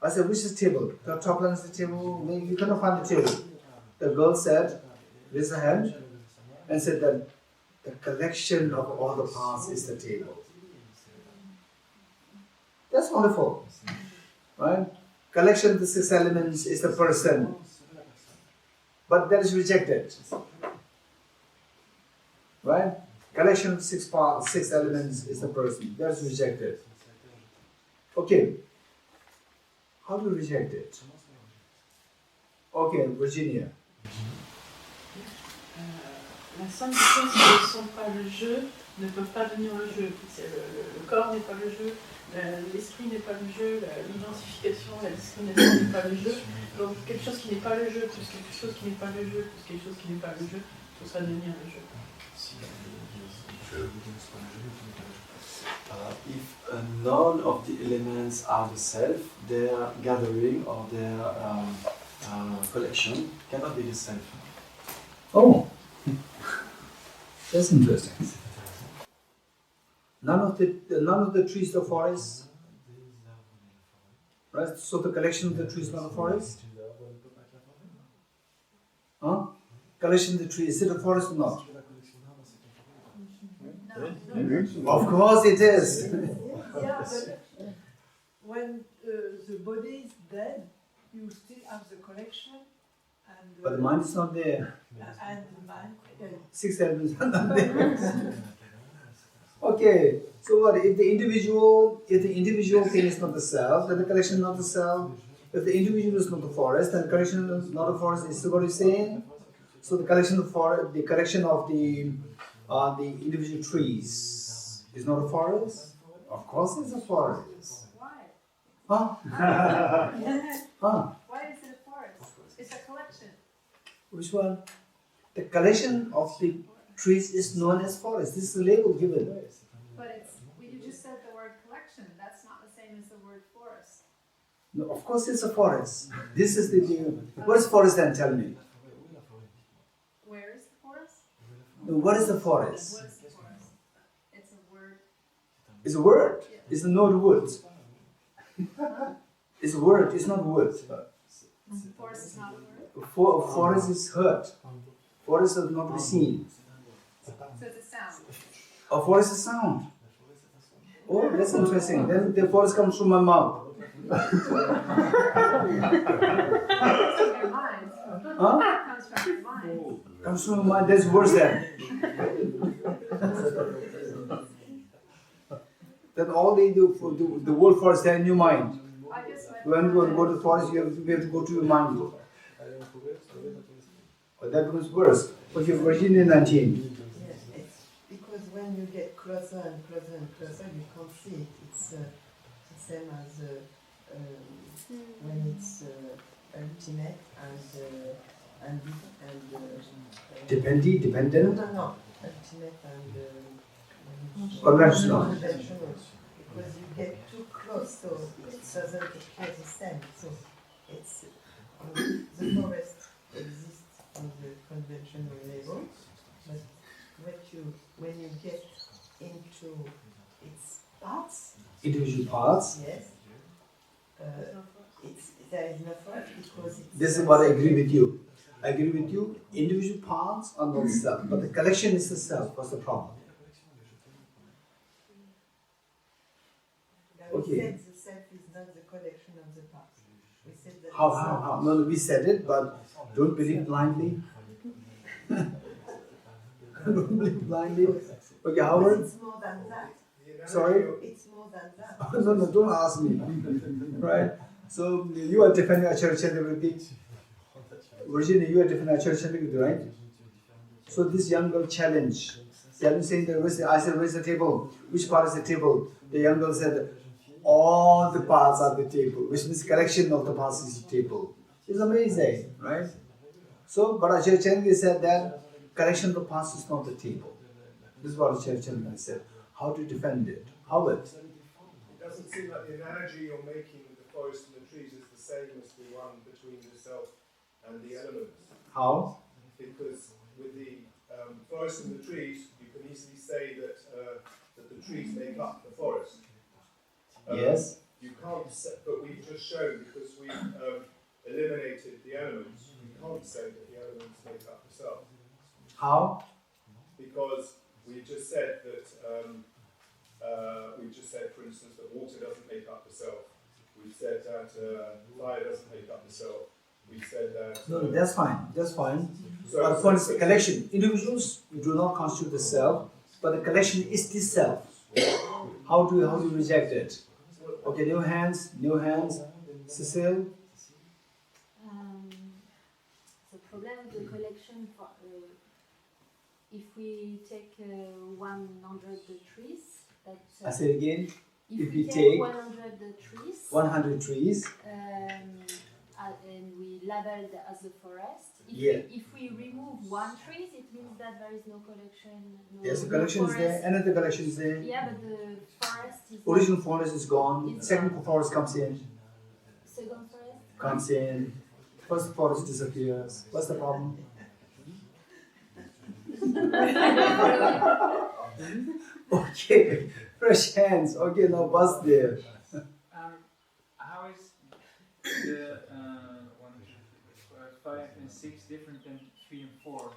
I said, which is the table? The top line is the table, you cannot find the table. The girl said, raised her hand, and said that the collection of all the parts is the table. That's wonderful, right? Collection of the 6 elements is the person, but that is rejected, right? Collection of 6 elements is the person, that is rejected. Okay. How do you reject it? Okay, Virginia. La somme des choses qui ne sont pas le jeu ne peuvent pas devenir le jeu. Le corps n'est pas le jeu, l'esprit n'est pas le jeu, l'identification, la discrimination n'est pas le jeu. Donc quelque chose qui n'est pas le jeu, plus quelque chose qui n'est pas le jeu, plus quelque chose qui n'est pas le jeu, tout ça devenir le jeu. If none of the elements are the self, their gathering or their collection cannot be the self. Oh, that's interesting. None of the trees are forests, right? So the collection of the trees is not a forest. Huh? Collection of the trees, is it a forest or not? Of course it is. Yeah, but when the body is dead, you still have the collection, and But the mind is not there. and the mind. 6 elements are not there. Okay, so what if the individual thing is not the self, then the collection is not the self. If the individual is not the forest, then the collection is not a forest. Is what you're saying? So the collection of the individual trees is not a forest? Of course it's a forest. Why? Huh? Huh? Why is it a forest? It's a collection. Which one? The collection of the trees is known as forest. This is the label given. But it's, well, you just said the word collection. That's not the same as the word forest. No, of course it's a forest. This is the what is forest then? Tell me. Where is the forest? No, what is the forest? What is the forest? It's a word. It's a word. It's not wood. It's a word. It's not wood. Forest is not a word? Forest is heard. Forest is not be seen. So it's a sound. A forest is sound. Oh, that's interesting. Then the forest comes from my mouth. It comes from your mind. Huh? It comes from your mind. Comes from my mind. That's worse then. Then all they do for the whole forest is in your mind. I guess When you want to go to the forest, you have to go to your mind. But that becomes worse. But you're Virginia 19. Yes, it's because when you get closer and closer and closer, you can't see it. It's the same as when it's ultimate and Dependent. No, ultimate and Conventional. conventional. Because you get too close, so it doesn't appear the same. So it's the forest exists on the conventional level, but when you get into its parts, Individual parts. yes, there is no forest because it's. This is what I agree with you. I agree with you. Individual parts are not self, but the collection is the self. What's the problem? We Okay. said the self is not the collection of the parts. We said that. How? No, we said it, but don't believe blindly. Don't believe blindly. Okay, Howard? It's more than that. Sorry? It's more than that. No, don't ask me. Right? So you are defending Acharya Chandravritti. Virginia, you are defending Acharya Chandravritti, right? So this young girl challenged saying that I said, where's the table? Which part is the table? The young girl said, all the parts are the table, which means collection of the parts is the table. It's amazing, right? So, but Acharya Chandravritti said that collection of the parts is not the table. This is what Acharya Chandravritti said. How to defend it? How it? It doesn't seem like the analogy you're making with the forest and the trees is the same as the one between the self and the elements. How? Because with the forest and the trees, you can easily say that that the trees make up the forest. Yes. You can't say, but we've just shown because we eliminated the elements. You can't say that the elements make up the self. How? Because we just said that for instance, that water doesn't make up the self. We said that fire doesn't make up the self. We said that. No, that's fine. That's fine. So- But for instance, collection, individuals do not constitute the self, but the collection is the self. How do you reject it? Okay, new hands. Cecile? The problem of the collection, if we take 100 trees, I say it again. If we take 100 trees, and we labeled as a forest, if we remove one tree, it means that there is no collection. Yes, the collection is there, another collection is there. Yeah, but the forest is original forest is gone, second forest comes in. Second forest? Comes in, first forest disappears. What's the problem? Okay, fresh hands. Okay, now buzz there. How is the 5 and 6 different than 3 and 4?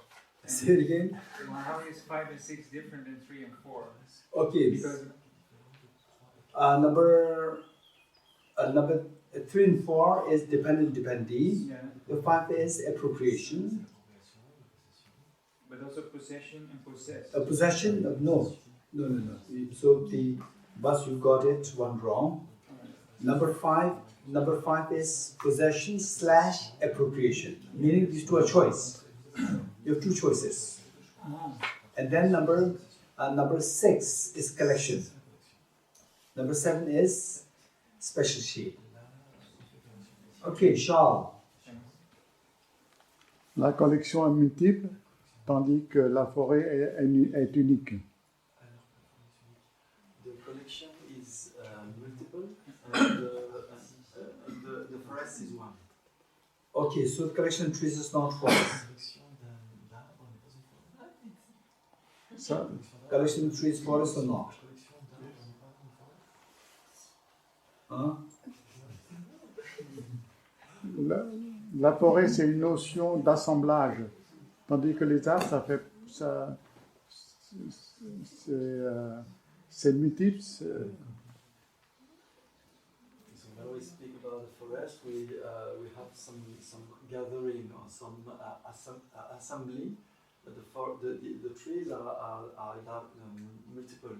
Say it again. How is 5 and 6 different than 3 and 4? Okay. Because number 3 and 4 is dependee. Yeah. The 5 is appropriation. But also possession and possess. Possession? No. So the bus, you got it one wrong. Number five is possession / appropriation. Meaning these two are choice. You have two choices. And then number 6 is collection. Number 7 is special shape. Okay, Charles. La collection est multiple, tandis que la forêt est unique. The collection is multiple, and the forest is one. Okay, so the collection of trees is not forest. Collection of trees, forest or not? Huh? La forêt, c'est une notion d'assemblage, tandis que les arbres, c'est multiple. So when we speak about the forest, we have some gathering or some assembly, but the trees are multiple.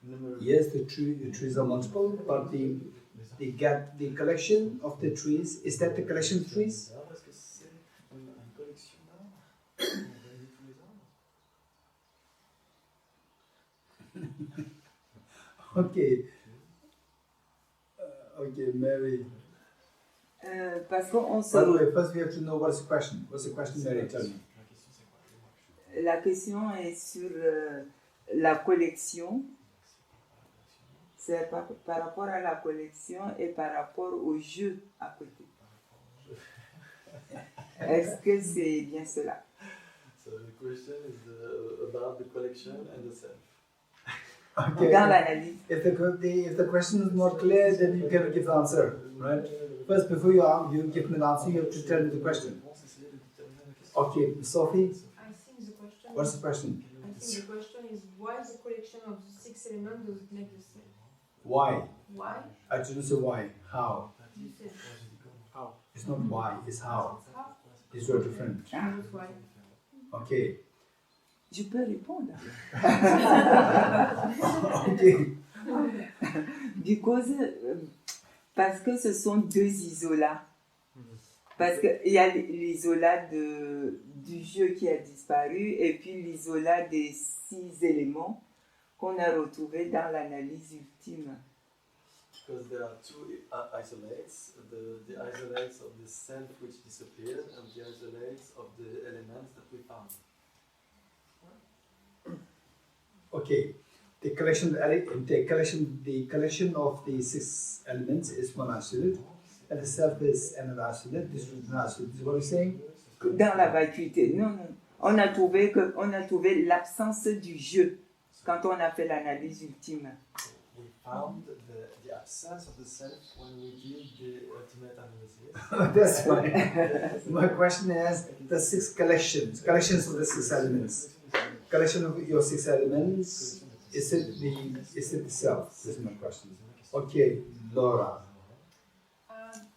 Numerous. Yes, the trees are multiple, but the collection of the trees, is that the collection of trees? Okay. Okay, Mary. Parce qu'on By the way, first we have to know what's the question. What's the question, Mary? Tell me. La question est sur la collection. C'est par rapport à la collection et par rapport au jeu à côté. Est-ce que c'est bien cela? So the question is about the collection and the self. Okay. Dans l'analyse. If the question is not clear, then you cannot give the answer, right? First, before you give an answer, you have to tell me the question. Okay, Sophie? I think the question. What's the question? I think the question is why the collection of the 6 elements does it make the same? Why? Why? I didn't say why. How? You said how. It's not why, it's how. How? These are different. Why? Okay. Je peux répondre. Okay. Because, parce que ce sont deux isolats. Parce qu'il y a l'isolat du jeu qui a disparu et puis l'isolat des 6 éléments qu'on a retrouvés dans l'analyse ultime. Because there are two isolates, the isolates of the self which disappeared and the isolates of the elements that we found. Okay. The collection of the 6 elements is one isolate, and the self is another isolate. This is an isolate. This is what you're saying? Dans la vacuité. Non. On a trouvé l'absence du jeu quand on a fait l'analyse ultime. We found the absence of the self when we did the ultimate analysis. That's why. My question is the 6 collections of the 6 elements. Collection of your 6 elements, is it the self? This is my question. Okay, Laura.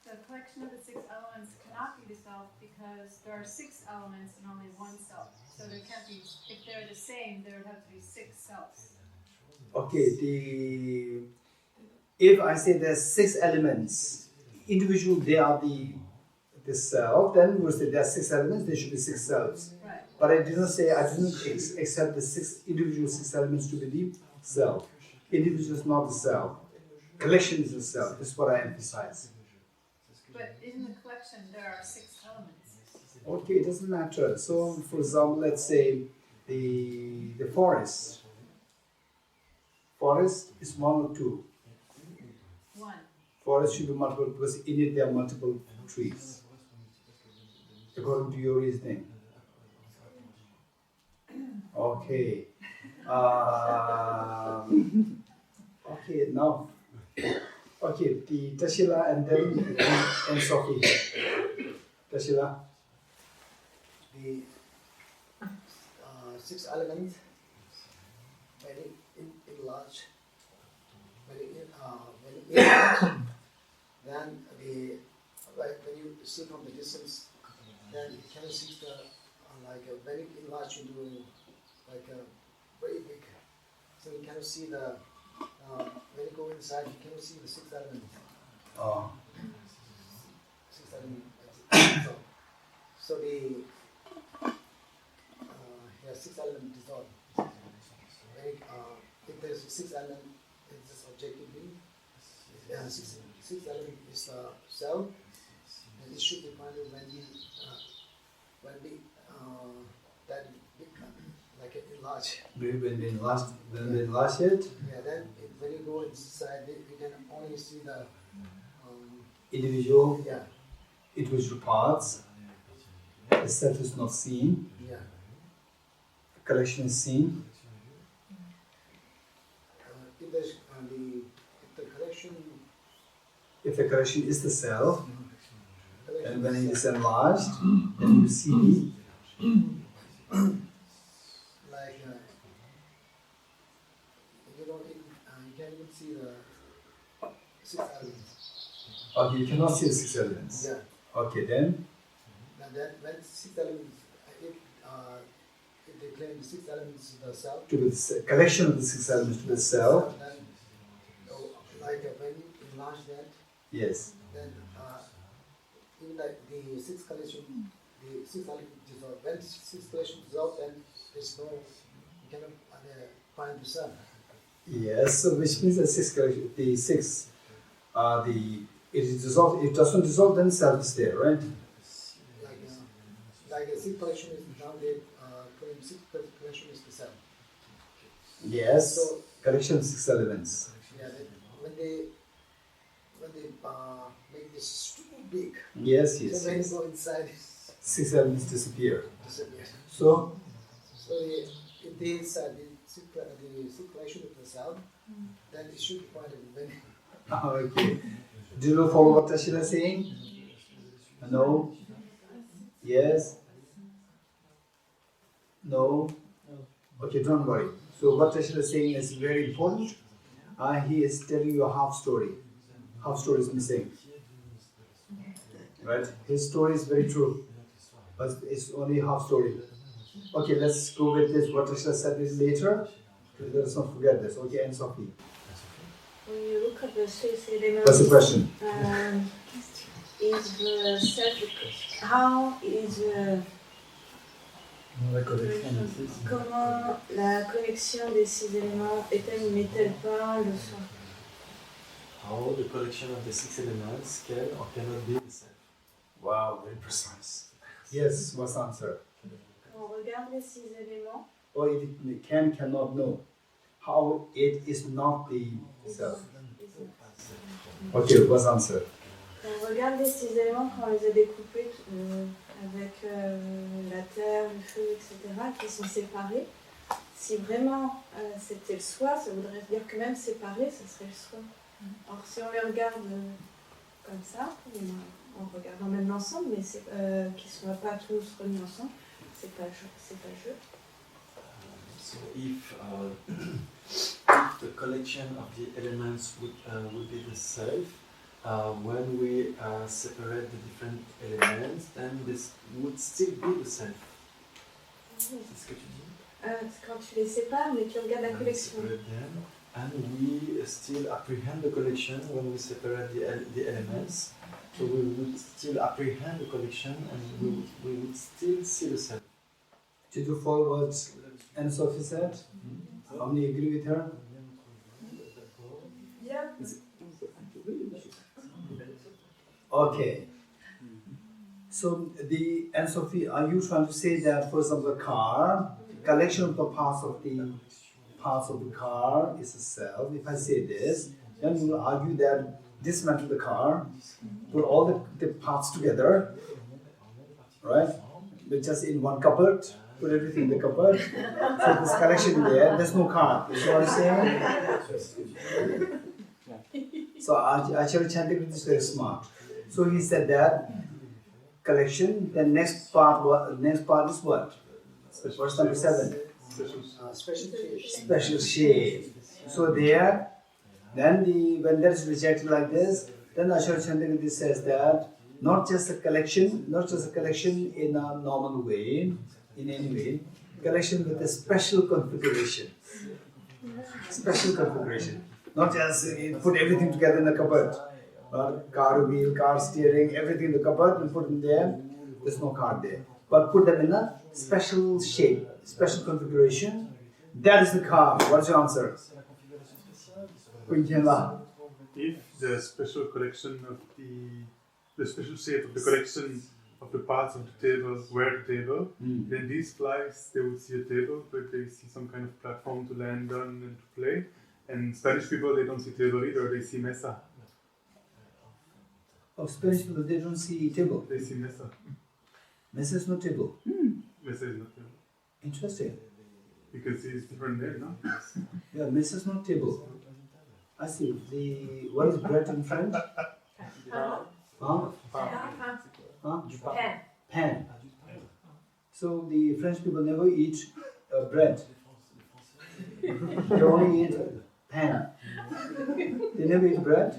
The collection of the 6 elements cannot be the self because there are 6 elements and only one self. So there can't be, if they're the same, there would have to be 6 selves. Okay, if I say there's 6 elements, individual they are the self, then we'll say there are 6 elements, there should be 6 selves. Right. But I didn't accept the 6 individual 6 elements to be the self. Individual is not the self. Collection is the self. This is what I emphasize. But in the collection, there are 6 elements. Okay, it doesn't matter. So, for example, let's say the forest. Forest is 1 or 2. 1. Forest should be multiple because in it there are multiple trees. According to your reasoning. Okay. Okay, now. Okay, the Tashila and then and Sophie. Tashila. The 6 elements very large, very large. Then when you see from the distance, then you can see the like a very enlarged into like a very big. So you can see the when you go inside, you can see the 6 elements. 6 elements. So the 6 element dissolve. If there's 6 element, it's just objectively. 6 element is the cell, and it should be found when we that big like enlarge. When they enlarge it. Yeah. Then when you go inside, you can only see the individual. Yeah. Individual parts. The self is not seen. Yeah. The collection is seen. If the collection is the self, and when it is enlarged, then you see like you can't even see the 6 elements. Okay, you cannot see the 6 elements. Yeah. Okay, then. And then when 6 elements, if they claim the 6 elements is the self, to the collection of the 6 elements to the self. Then, like when you enlarge that, yes. Then even like the 6 collection, the 6 elements dissolve. When 6 collection dissolve, then there's no, you cannot find the self. Yes, so which means that 6 collection, the 6, it is dissolved. It doesn't dissolve, then self is there, right? Like a 6 collection is now the 6 collection is the self. Yes. So collection of 6 elements. Yeah, when they make this too big. Yes. So when you go inside, 6 elements disappear. Disappear. So if they inside the 6 collection of the self, then it should be quite a very. Okay. Do you follow what Tashila is saying? No? Yes? No? Okay, don't worry. So what Tashila is saying is very important. He is telling you a half story. Half story is missing. Right? His story is very true. But it's only half story. Okay, let's go with this. What Tashila said this later. Let's not forget this. Okay, and Sophie. When you look at the 6 elements, What's the question? Is the self, how is comment la connexion des 6 éléments est-elle ou n'est-elle pas le soi? How the collection of the 6 elements can or cannot be the self. Wow, very precise. Yes, what's the answer? Quand on regarde les 6 éléments, Or it cannot know how it is not the self. Okay, what's the answer? Quand on regarde les 6 éléments, quand on les a découpés avec la terre, le feu, etc., qui sont séparés, si vraiment c'était le soi, ça voudrait dire que même séparés, ça serait le soi. Alors si on les regarde comme ça, en regardant même l'ensemble, mais qu'ils ne soient pas tous remis ensemble, c'est pas le jeu. So if the collection of the elements would be the self, when we separate the different elements, then this would still be the self. C'est ce que tu dis? Quand tu les sépares, mais tu regardes la collection. and we still apprehend the collection when we separate the elements. So we would still apprehend the collection, and we would still see the self. Did you follow what Anne Sophie said? How many agree with her? Yeah. Okay. So the Anne Sophie, are you trying to say that, for example, the car, collection of the parts of the car is a self? If I say this, then you will argue that dismantle the car, put all the parts together, right? But just in one cupboard, put everything in the cupboard. So this collection there, there's no car. You see what I'm saying? So Acharya Chandra is very smart. So he said that collection, the next part is what? Verse number 7. Special shape. So there, then when that is rejected like this, then Acharya Chandra says that not just a collection in a normal way, in any way, collection with a special configuration. Special configuration. Not just put everything together in a cupboard. Car wheel, car steering, everything in the cupboard and put in there. There's no car there. But put them in a special shape, special configuration. That is the car. What's your answer? If the special collection of the special shape of the collection of the parts of the table were the table, then these flies, they would see a table, but they see some kind of platform to land on and to play. And Spanish people, they don't see table either, they see mesa. Oh, Spanish people, they don't see table. They see mesa. Mesa is not table. Mesa is not table. Interesting. Because it's different there, no? Yeah, mesa is not table. I see. What is bread in French? Huh? Pan. So the French people never eat bread. They only eat pan. They never eat bread.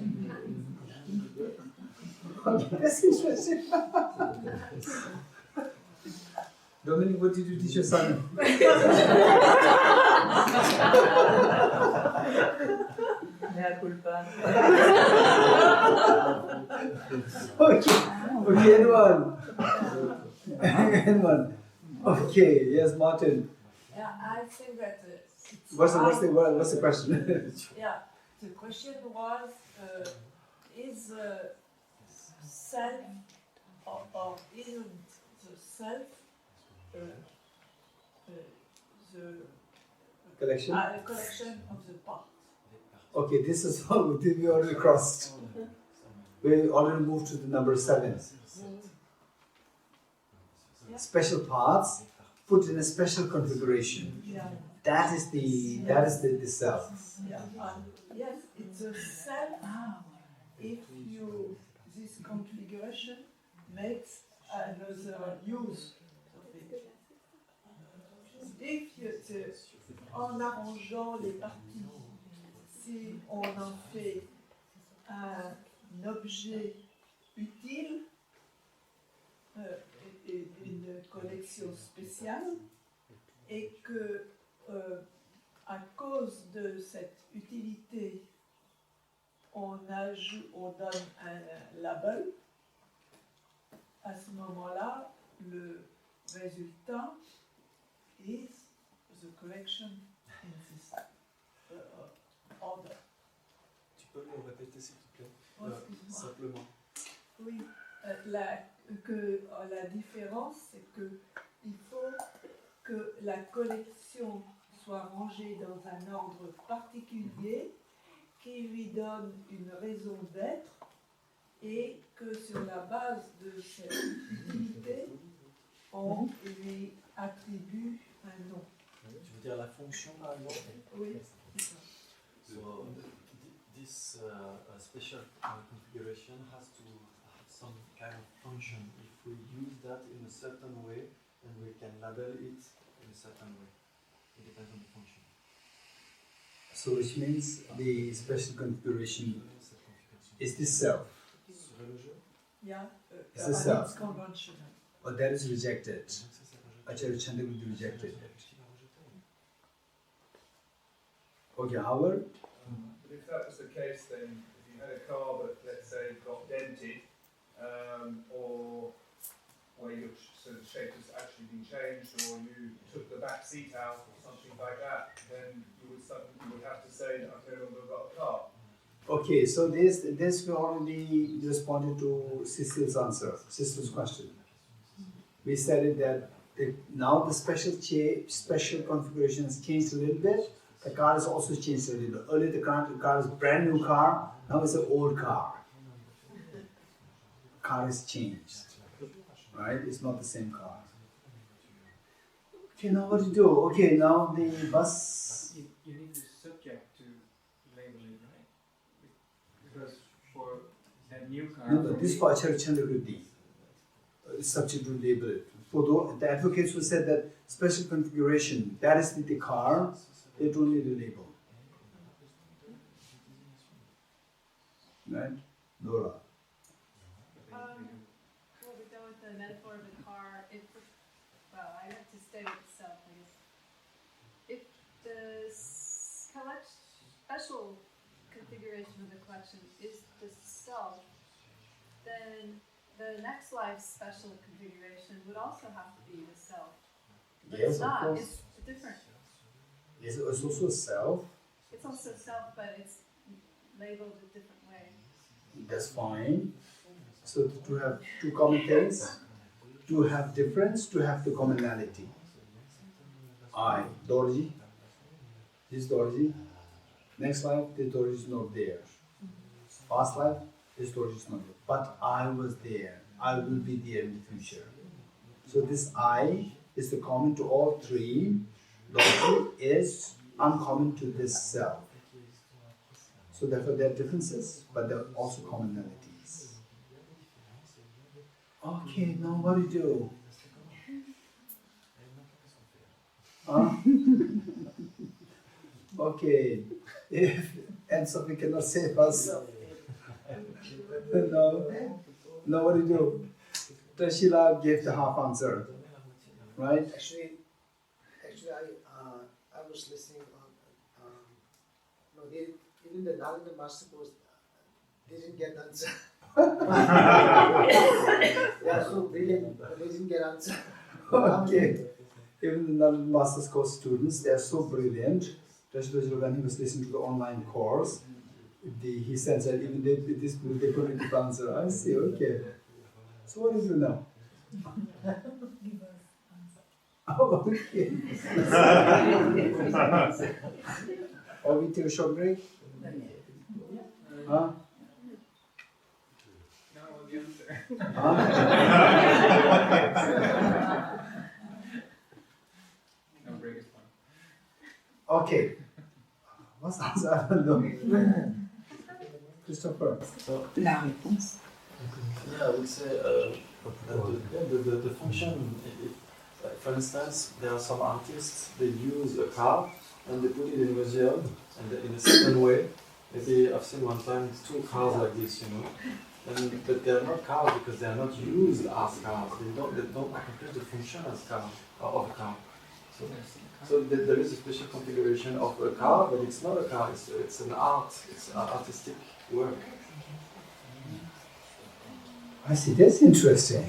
That's interesting. Dominic, what did you teach your son? Mea culpa. Okay, anyone? Okay, yes, Martin. Yeah, I think that What's the question? yeah, the question was, is self or isn't the self the Collection? Collection of the parts? Okay, this is what we already crossed. We already moved to the number 7. Special parts put in a special configuration. Yeah. That is the self. Yeah. Yes, it's a self. If this configuration makes another use of it. If en arrangeant les parties, si on en fait un objet utile, une collection spéciale, et que à cause de cette utilité, on donne un label, à ce moment-là, le résultat is the collection in this order. Tu peux le répéter s'il te plaît? Oh, excuse-moi. Simplement. Oui, la différence, c'est que il faut que la collection soit rangée dans un ordre particulier qui lui donne une raison d'être et que sur la base de cette utilité, on lui attribue un nom. Tu veux dire la fonction par exemple? Oui. So this special configuration has to have some kind of function. If we use that in a certain way, then we can label it in a certain way. It depends on the function. So which means the special configuration is the self. Yeah, It's the self. it's conventional. But that is rejected. Acharya Chandra will be rejected. Okay, Howard? But if that was the case, then if you had a car that, let's say, got dented, or where your sort of shape has actually been changed, or you took the back seat out or something like that, then you would have to say that I've no longer got a car. Okay, so this we already responded to Cecil's answer, Cecil's question. We said that now the special configuration has changed a little bit. The car has also changed a little bit. Earlier the car is a brand new car, now it's an old car. Car has changed, right? It's not the same car. Okay, now what to do? Okay, now the bus. You need the subject to label it, right? Because for a new car. No, this for Acharya Chandrakritti. Subject to label it. For the advocates who said that special configuration, that is the car, they don't need a label. Right? Laura. Well, we go with the metaphor of the car. I have to stay with the self, I guess. If the special configuration of the collection is the self, then the next life's special configuration would also have to be the self. But Yes, it's not. of course. It's different. Yes, it's also self. It's also self, but it's labeled a different way. That's fine. So to have two common things, to have difference, to have the commonality. I, Dorji. This Dorji. Next life, this Dorji is not there. Past life, this Dorji is not there. But I was there. I will be there in the future. So this I is the common to all three. Dorji is uncommon to this self. So therefore there are differences, but there are also commonalities. Okay, now what do you do? Huh? Okay, and so we cannot save us. No, what do you do? Trashila gave the half answer, right? Actually, I was listening on. Even the Nalanda Master Course, they didn't get the answer. They are so brilliant, but they didn't get answer. Okay. Even the Nalanda Master's Course students, they are so brilliant. Trashila, when he was listening to the online course, he said that even they couldn't give answer. I see, okay. So what do you do now? Oh, okay. Or we take a short break? Huh? No, the answer. No break is fine. Okay. What's the answer? I don't know. Christopher. La réponse. Yeah, I would say the function, for instance, there are some artists, they use a car and they put it in a museum and in a certain way. Maybe I've seen one time 2 cars like this, but they are not cars because they are not used as cars. They don't accomplish the function as car of a car. So there is a special configuration of a car, but it's not a car. It's an art. It's an artistic work. I see, that's interesting.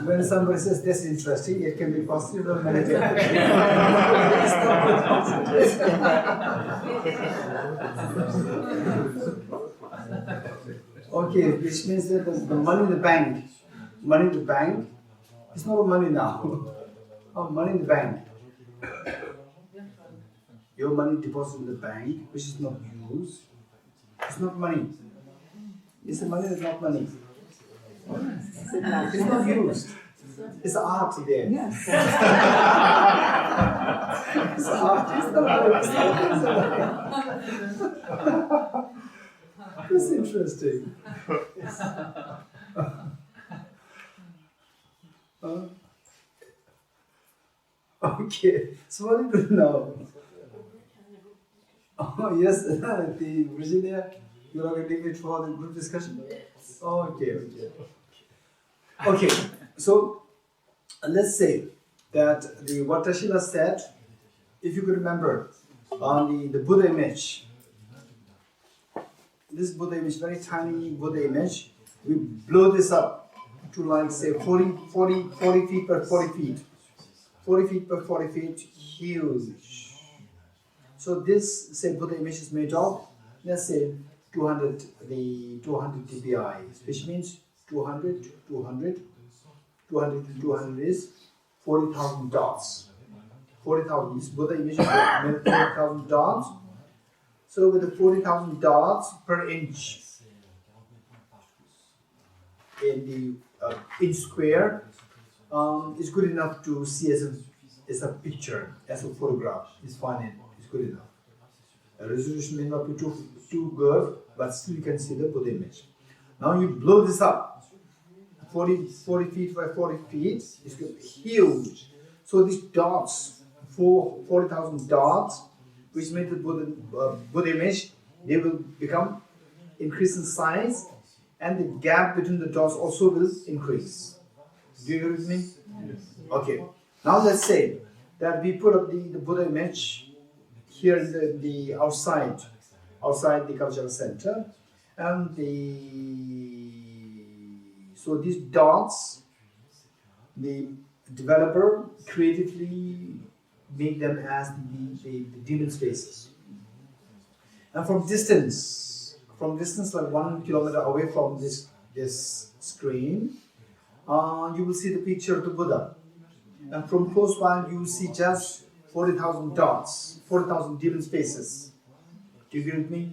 When somebody says that's interesting, it can be positive or negative. Okay, which means that the money in the bank is not money now. Money in the bank. Your money deposited in the bank, which is not used, it's not money. It's the money that's not money. It's not used. It's art there. Yes. It's art. It's not money. It's interesting. Okay, so what do you do now? Oh, yes, the Virginia, you're going to leave it for the group discussion? Okay. Okay, so let's say that what Tashila said, if you could remember, on the Buddha image, this Buddha image, very tiny Buddha image, we blow this up to like say 40 feet per 40 feet. 40 feet per 40 feet, huge. So this, say, Buddha image is made of, let's say, 200 dpi, which means 200 is 40,000 dots. 40,000, this Buddha image is made of 40,000 dots. So with the 40,000 dots per inch in the inch square, is good enough to see as a picture, as a photograph. It's fine, it's good enough. The resolution may not be too good, but still you can see the Buddha image. Now you blow this up, 40 feet by 40 feet, it's huge. So these dots, 40,000 dots, which make the Buddha image, they will become increase in size, and the gap between the dots also will increase. Do you agree with me? Yes. Okay. Now let's say that we put up the Buddha image here in the outside the Kalachakra Center, and so these dots, the developer creatively make them as the demon spaces. And from distance like 1 kilometer away from this screen, you will see the picture of the Buddha. And from close by, you will see just 40,000 dots, 40,000 demon spaces. Do you agree with me?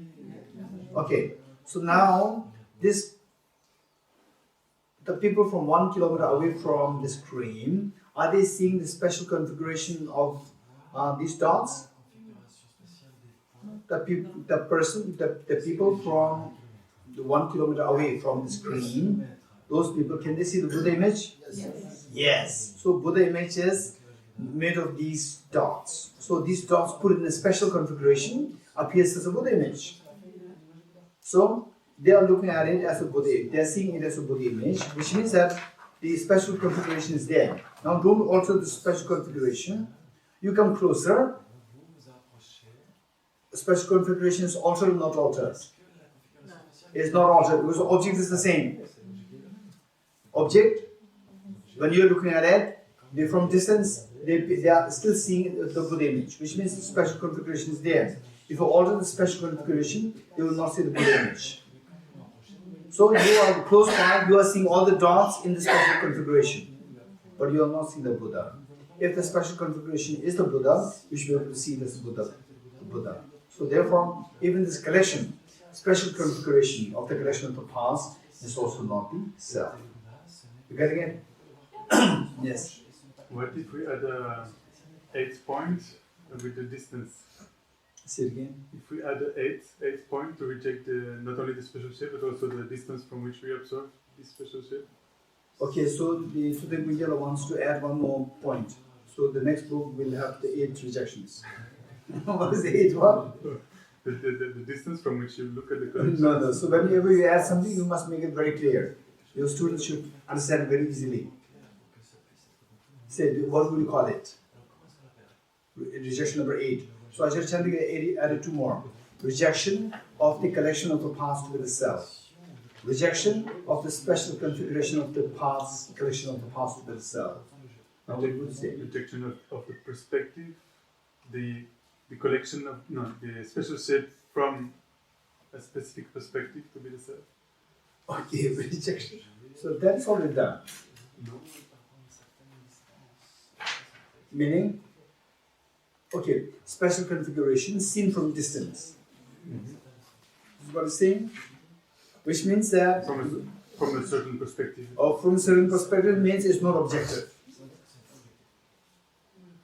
Okay. So now, the people from 1 kilometer away from the screen, are they seeing the special configuration of these dots? The people from the 1 kilometer away from the screen, those people, can they see the Buddha image? Yes. Yes. So Buddha image is made of these dots. So these dots put in a special configuration appears as a Buddha image. So they are looking at it as a Buddha. They are seeing it as a Buddha image, which means that the special configuration is there. Now don't alter the special configuration. You come closer. The special configuration is altered or not altered? It is not altered because the object is the same. Object, when you are looking at it, from distance, they are still seeing the Buddha image, which means the special configuration is there. If you alter the special configuration, they will not see the Buddha image. So you are close by, you are seeing all the dots in the special configuration, but you are not seeing the Buddha. If the special configuration is the Buddha, you should be able to see this Buddha. So therefore, even this collection, special configuration of the collection of the past is also not the self. You getting it? Yes. What if we add a 8 point with the distance? Say it again. If we add an 8 point to reject not only the special shape but also the distance from which we observe this special shape? Okay, so the student Vijayala wants to add one more point. So the next book will have the 8 rejections. What is the 8 one? The distance from which you look at the collection. No. So whenever you add something, you must make it very clear. Your students should understand it very easily. Say, what will you call it? Rejection number 8. So I just added 2 more. Rejection of the collection of the past with the self. Rejection of the special configuration of the past, collection of the past with the self. Now what would you say? Rejection of the perspective, the collection of, the special shape from a specific perspective to be the self. Okay, rejection. So that's already done. Meaning, okay, special configuration seen from distance. This is what it's saying. Which means that from a certain perspective. Or from a certain perspective means it's not objective.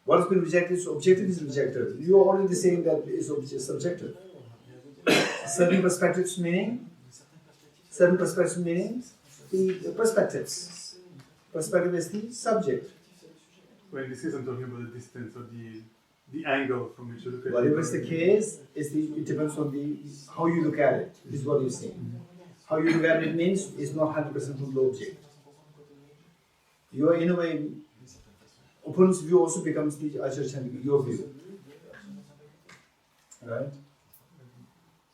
What has been rejected is objective is rejected. You are already saying that it's subjective. Certain perspectives meaning the perspectives. Perspective is the subject. When this is, I'm talking about the distance or the angle from which you look at it. Whatever is the case, it depends on how you look at it. This is what you're saying. How you look at it means it's not 100% from the object. You are in a way, opponent's view also becomes the your view. Right?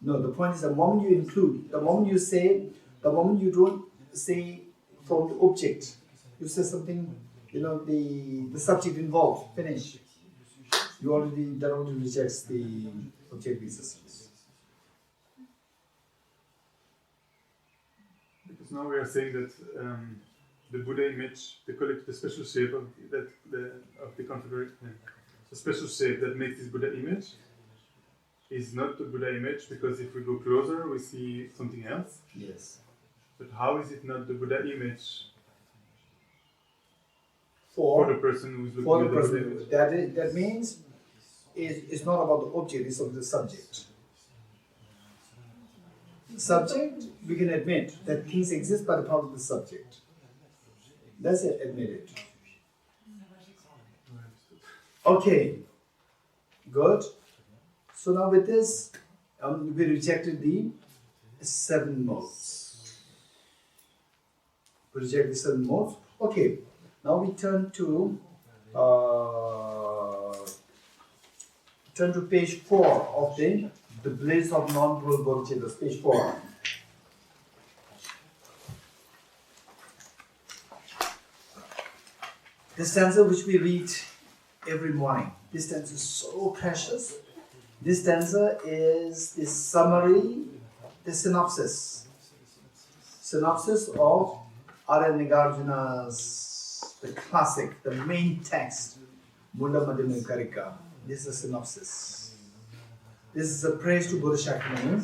No, the point is the moment you include, the moment you say, the moment you don't say from the object, you say something, the subject involved, finish. That already rejects the object existence. Because now we are saying that the Buddha image, the special shape of the configuration, the special shape that makes this Buddha image is not the Buddha image, because if we go closer we see something else. Yes. But how is it not the Buddha image for the person who is looking at the Buddha image? That means it's not about the object, it's about the subject. Subject, we can admit that things exist by the power of the subject. That's it, admit it. Okay, good. So now with this, we rejected the 7 modes. We reject the 7 modes. Okay, now we turn to page 4 of the bliss of non-dual bodhicittas, page 4. This stanza which we read every morning, this stanza is so precious. This stanza is the summary, the synopsis of Nagarjuna's, the classic, the main text, Munda Madhyama Karika. This is a synopsis. This is a praise to Bodhisattva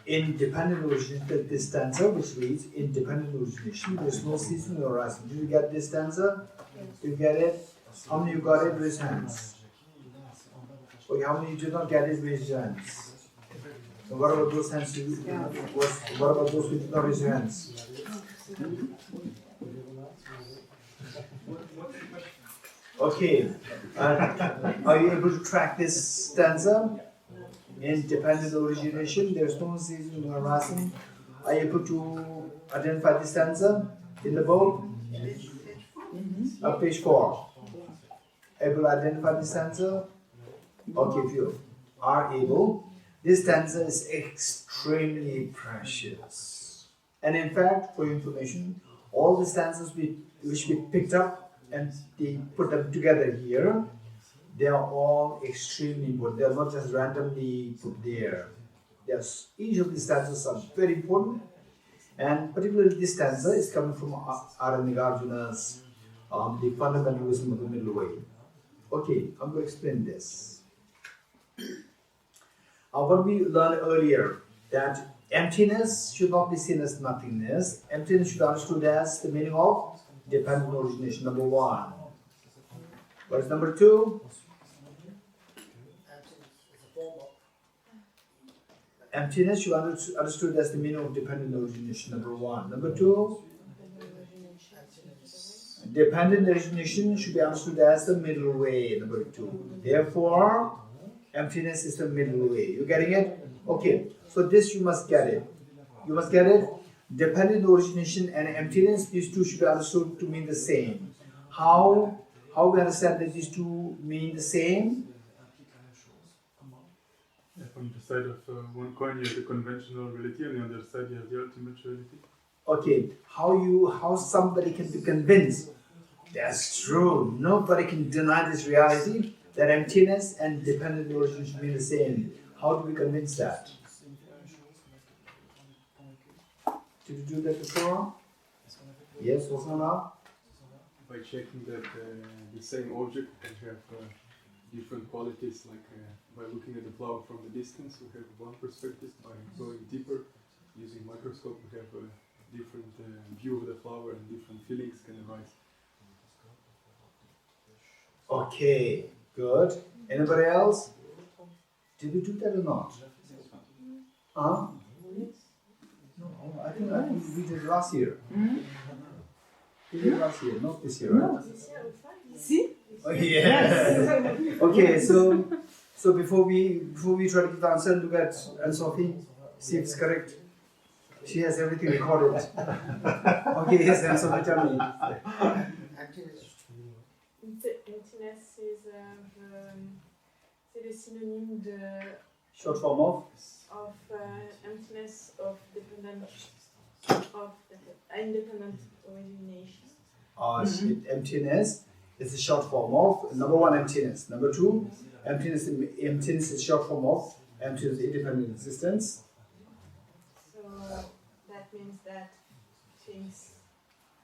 in dependent origination. This stanza which reads in dependent origination, there is no ceasing or rising. Did you get this stanza? Did you get it? How many you got it? Raise hands. Okay, how many did not get it? Raise your hands. So what about those hands? What about those who did not raise your hands? Okay, are you able to track this stanza? Independent origination, there is no ceasing nor rising. Are you able to identify this stanza in the book? Page 4. Able to identify this stanza? Okay, if you are able, this stanza is extremely precious. And in fact, for your information, all the stanzas which we picked up and they put them together here, they are all extremely important. They are not just randomly put there. Each of these stanzas are very important, and particularly this stanza is coming from Nagarjuna's the fundamental wisdom of the middle way. Okay, I'm going to explain this. What we learned earlier, that emptiness should not be seen as nothingness. Emptiness should be understood as the meaning of dependent origination, number 1. What is number 2? Emptiness should be understood as the meaning of dependent origination, number 1. Number 2? Dependent origination should be understood as the middle way, number 2. Therefore, emptiness is the middle way. You getting it? Okay, so this you must get it. You must get it. Dependent origination and emptiness, these two should be understood to mean the same. How we understand that these two mean the same? From the side of one coin you have the conventional reality, and on the other side you have the ultimate reality. Okay, how somebody can be convinced? That's true. Nobody can deny this reality that emptiness and dependent origination mean the same. How do we convince that? Did you do that before? Yes, what's on now? By checking that the same object can have different qualities, like by looking at the flower from the distance, we have one perspective. By going deeper, using microscope, we have a different view of the flower, and different feelings can arise. Okay, good. Anybody else? Did we do that or not? Huh? No, I think we did last year. We did last year, not this year, right? See? Oh, yes. Okay, so before we try to give the answer, look at Anne-Sophie, see if it's correct. She has everything recorded. Okay, yes, Anne-Sophie, tell me. emptiness is c'est le synonyme de Short form of? Emptiness of independent origination. Emptiness is a short form of number one, emptiness. Number two, emptiness is short form of emptiness, independent existence. So that means that things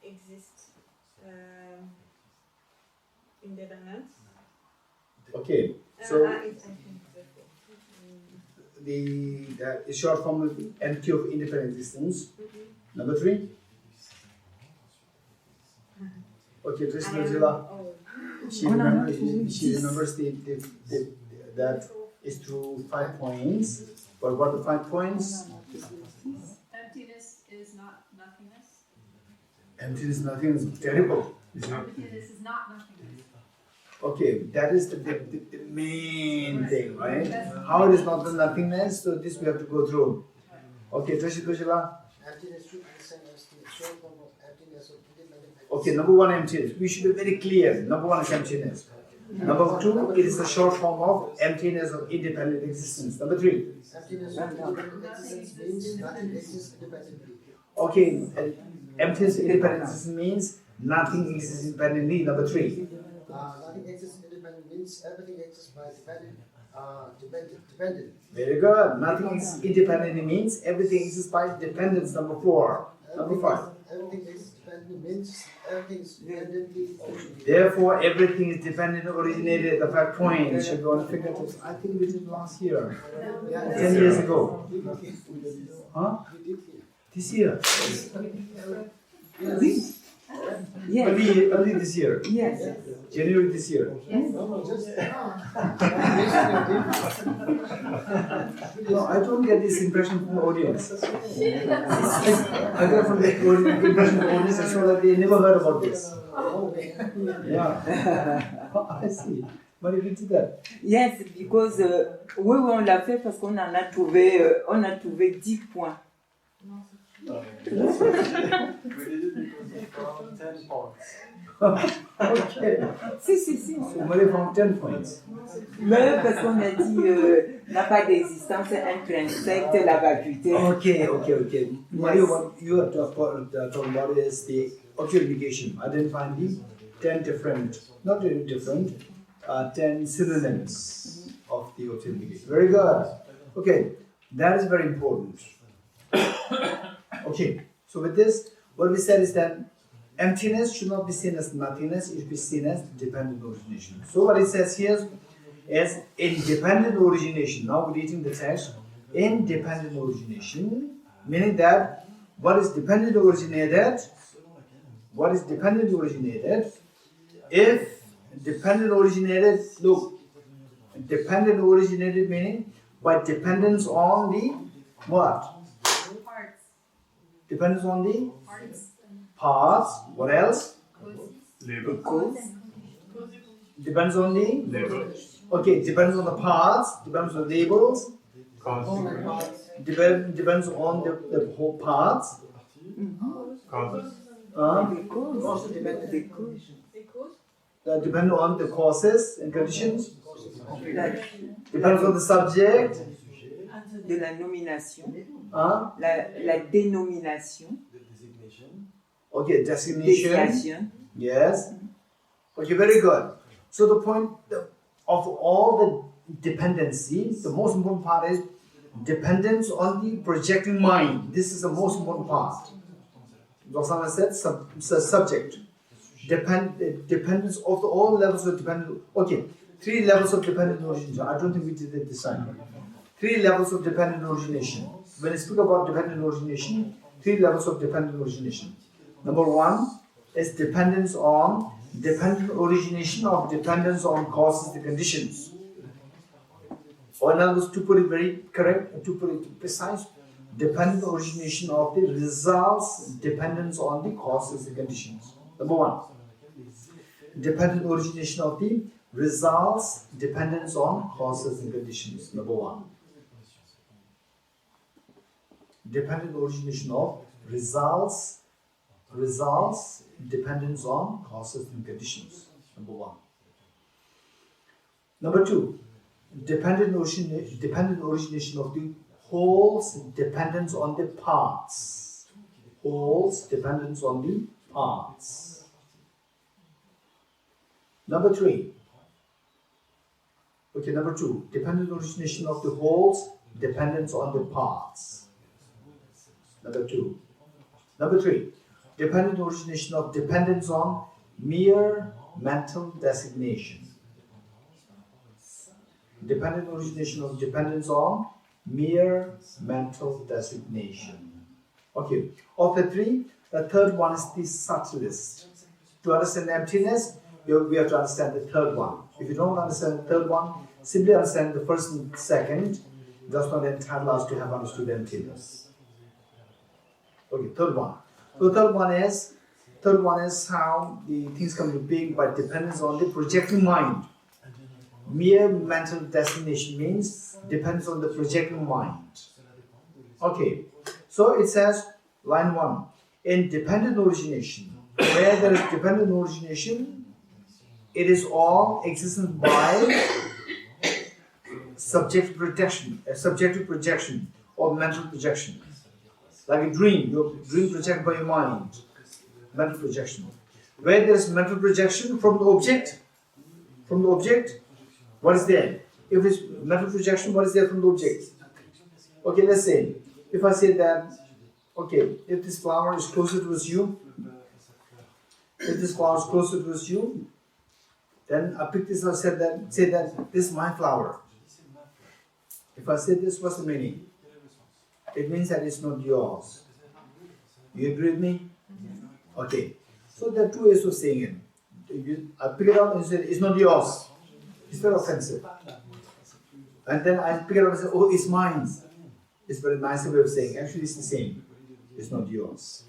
exist independent. Okay, so that is short form of empty of independent existence. Number three. Okay, Trishnajila, she remembers that is through 5 points. But what are the 5 points? Emptiness is not nothingness. Emptiness, nothing is terrible. Emptiness is not nothingness. Okay, that is the main thing, right? How it is not the nothingness, so this we have to go through. Okay, Trishnajila. Emptiness should be the same as the short form of emptiness of independent. Okay, number one, emptiness. We should be very clear. Number one is emptiness. Number two, it is the short form of emptiness of independent existence. Number three. Emptiness of independent existence means nothing exists independently. Okay, emptiness of independent existence means nothing exists independently. Number three. Nothing exists independent means everything exists by dependent. Very good. Nothing exists independently means everything exists by dependence. Number four. Number five. Everything exists dependent means everything is dependently originated. Therefore, everything is dependent originated. The 5 points should be on the fingertips. I think we did last year. 10 years ago. Huh? This year. Yes. Early this year. Yes. January this year. Yes. No, I don't get this impression from the audience. I get from the impression from the audience as well that they never heard about this. Yeah. I see. But you did that. Yes, because oui, on l'a fait parce qu'on en a trouvé, on a trouvé 10 points. We did it because we found 10 points. Okay. Si. Somebody found 10 points. Mais parce qu'on a dit n'a pas d'existence intrinsèque la vacuité. Okay. Mario, what you have talked about is the object negation. Identifying the 10 different, not really different, 10 synonyms of the object negation. Very good. Okay, that is very important. Okay, so with this, what we said is that emptiness should not be seen as nothingness, it should be seen as dependent origination. So what it says here is independent origination. Now we're reading the text. Independent origination, meaning that what is dependent originated? What is dependent originated? If dependent originated, look, dependent originated meaning by dependence on the what? Depends on the parts. What else? Label. Depends on the label. Okay, depends on the parts. Depends on the labels. Depends on the whole parts. Causes. Depend on the causes and conditions. Depends on the subject. De la nomination. La dénomination. Okay, designation. Désignation. Yes. Okay, very good. So the point of all the dependency, the most important part is dependence on the projecting mind. This is the most important part. Dosana said subject. Dependence of all levels of dependence. Okay, 3 levels of dependent origination. I don't think we did it this time. 3 levels of dependent origination. When I speak about dependent origination, 3 levels of dependent origination. Number 1 is dependent origination of dependence on causes and conditions. Or in other words, to put it very correct, to put it precise, dependent origination of the results dependence on the causes and conditions. Number 1. Dependent origination of the results dependence on causes and conditions. Number 1. Dependent origination of results dependence on causes and conditions. Number 1. Number 2, dependent origination of the wholes, dependence on the parts. Wholes, dependence on the parts. Number 3. Okay, number 2, dependent origination of the wholes, dependence on the parts. Number 2. Number 3, dependent origination of dependence on mere mental designation. Dependent origination of dependence on mere mental designation. Okay, of the 3, the third one is the subtlest. To understand emptiness, we have to understand the third one. If you don't understand the third one, simply understand the first and second. Does not entitle us to have understood emptiness. Okay, third one. So third one is how the things come to being by dependence on the projecting mind. Mere mental designation means depends on the projecting mind. Okay, so it says, line 1, in dependent origination, where there is dependent origination, it is all existence by subjective projection or mental projection. Like a dream, your dream projected by your mind, mental projection. Where there is mental projection from the object, what is there? If it's mental projection, what is there from the object? Okay, let's say, if I say that, okay, if this flower is closer towards you, then I pick this and say that this is my flower. If I say this, what's the meaning? It means that it's not yours. You agree with me? Okay. So there are 2 ways of saying it. I pick it up and say, it's not yours. It's very offensive. And then I pick it up and say, oh, it's mine. It's a very nice way of saying, actually it's the same. It's not yours.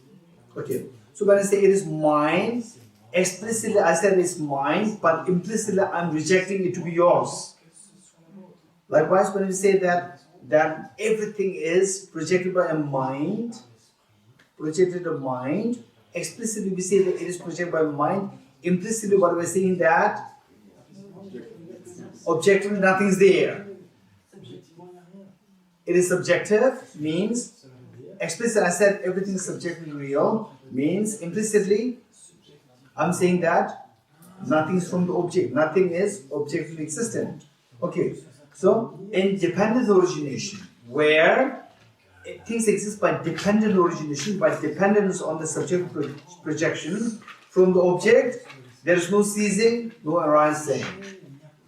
Okay. So when I say it is mine, explicitly I said it's mine, but implicitly I'm rejecting it to be yours. Likewise, when we say that everything is projected by a mind, explicitly we say that it is projected by mind, implicitly what we're saying that objectively nothing is there. It is subjective, means explicitly I said everything is subjectively real, means implicitly I'm saying that nothing is from the object, nothing is objectively existent. Okay, so in dependent origination, where things exist by dependent origination, by dependence on the subjective projection from the object, there is no ceasing, no arising.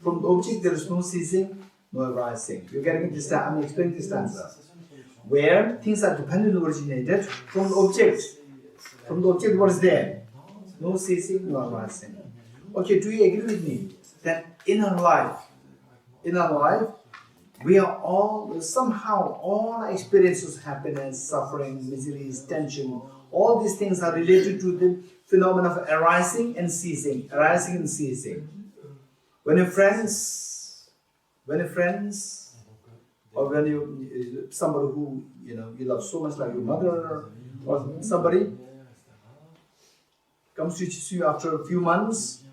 From the object, there is no ceasing, no arising. You're getting this? I'm explaining this stanza. Where things are dependent originated from the object. From the object, what is there? No ceasing, no arising. Okay, do you agree with me that in our life, we are all, somehow, all our experiences, happiness, suffering, miseries, tension, all these things are related to the phenomenon of arising and ceasing, When your friends, or when you, somebody who, you love so much, like your mother or somebody, comes to see you after a few months,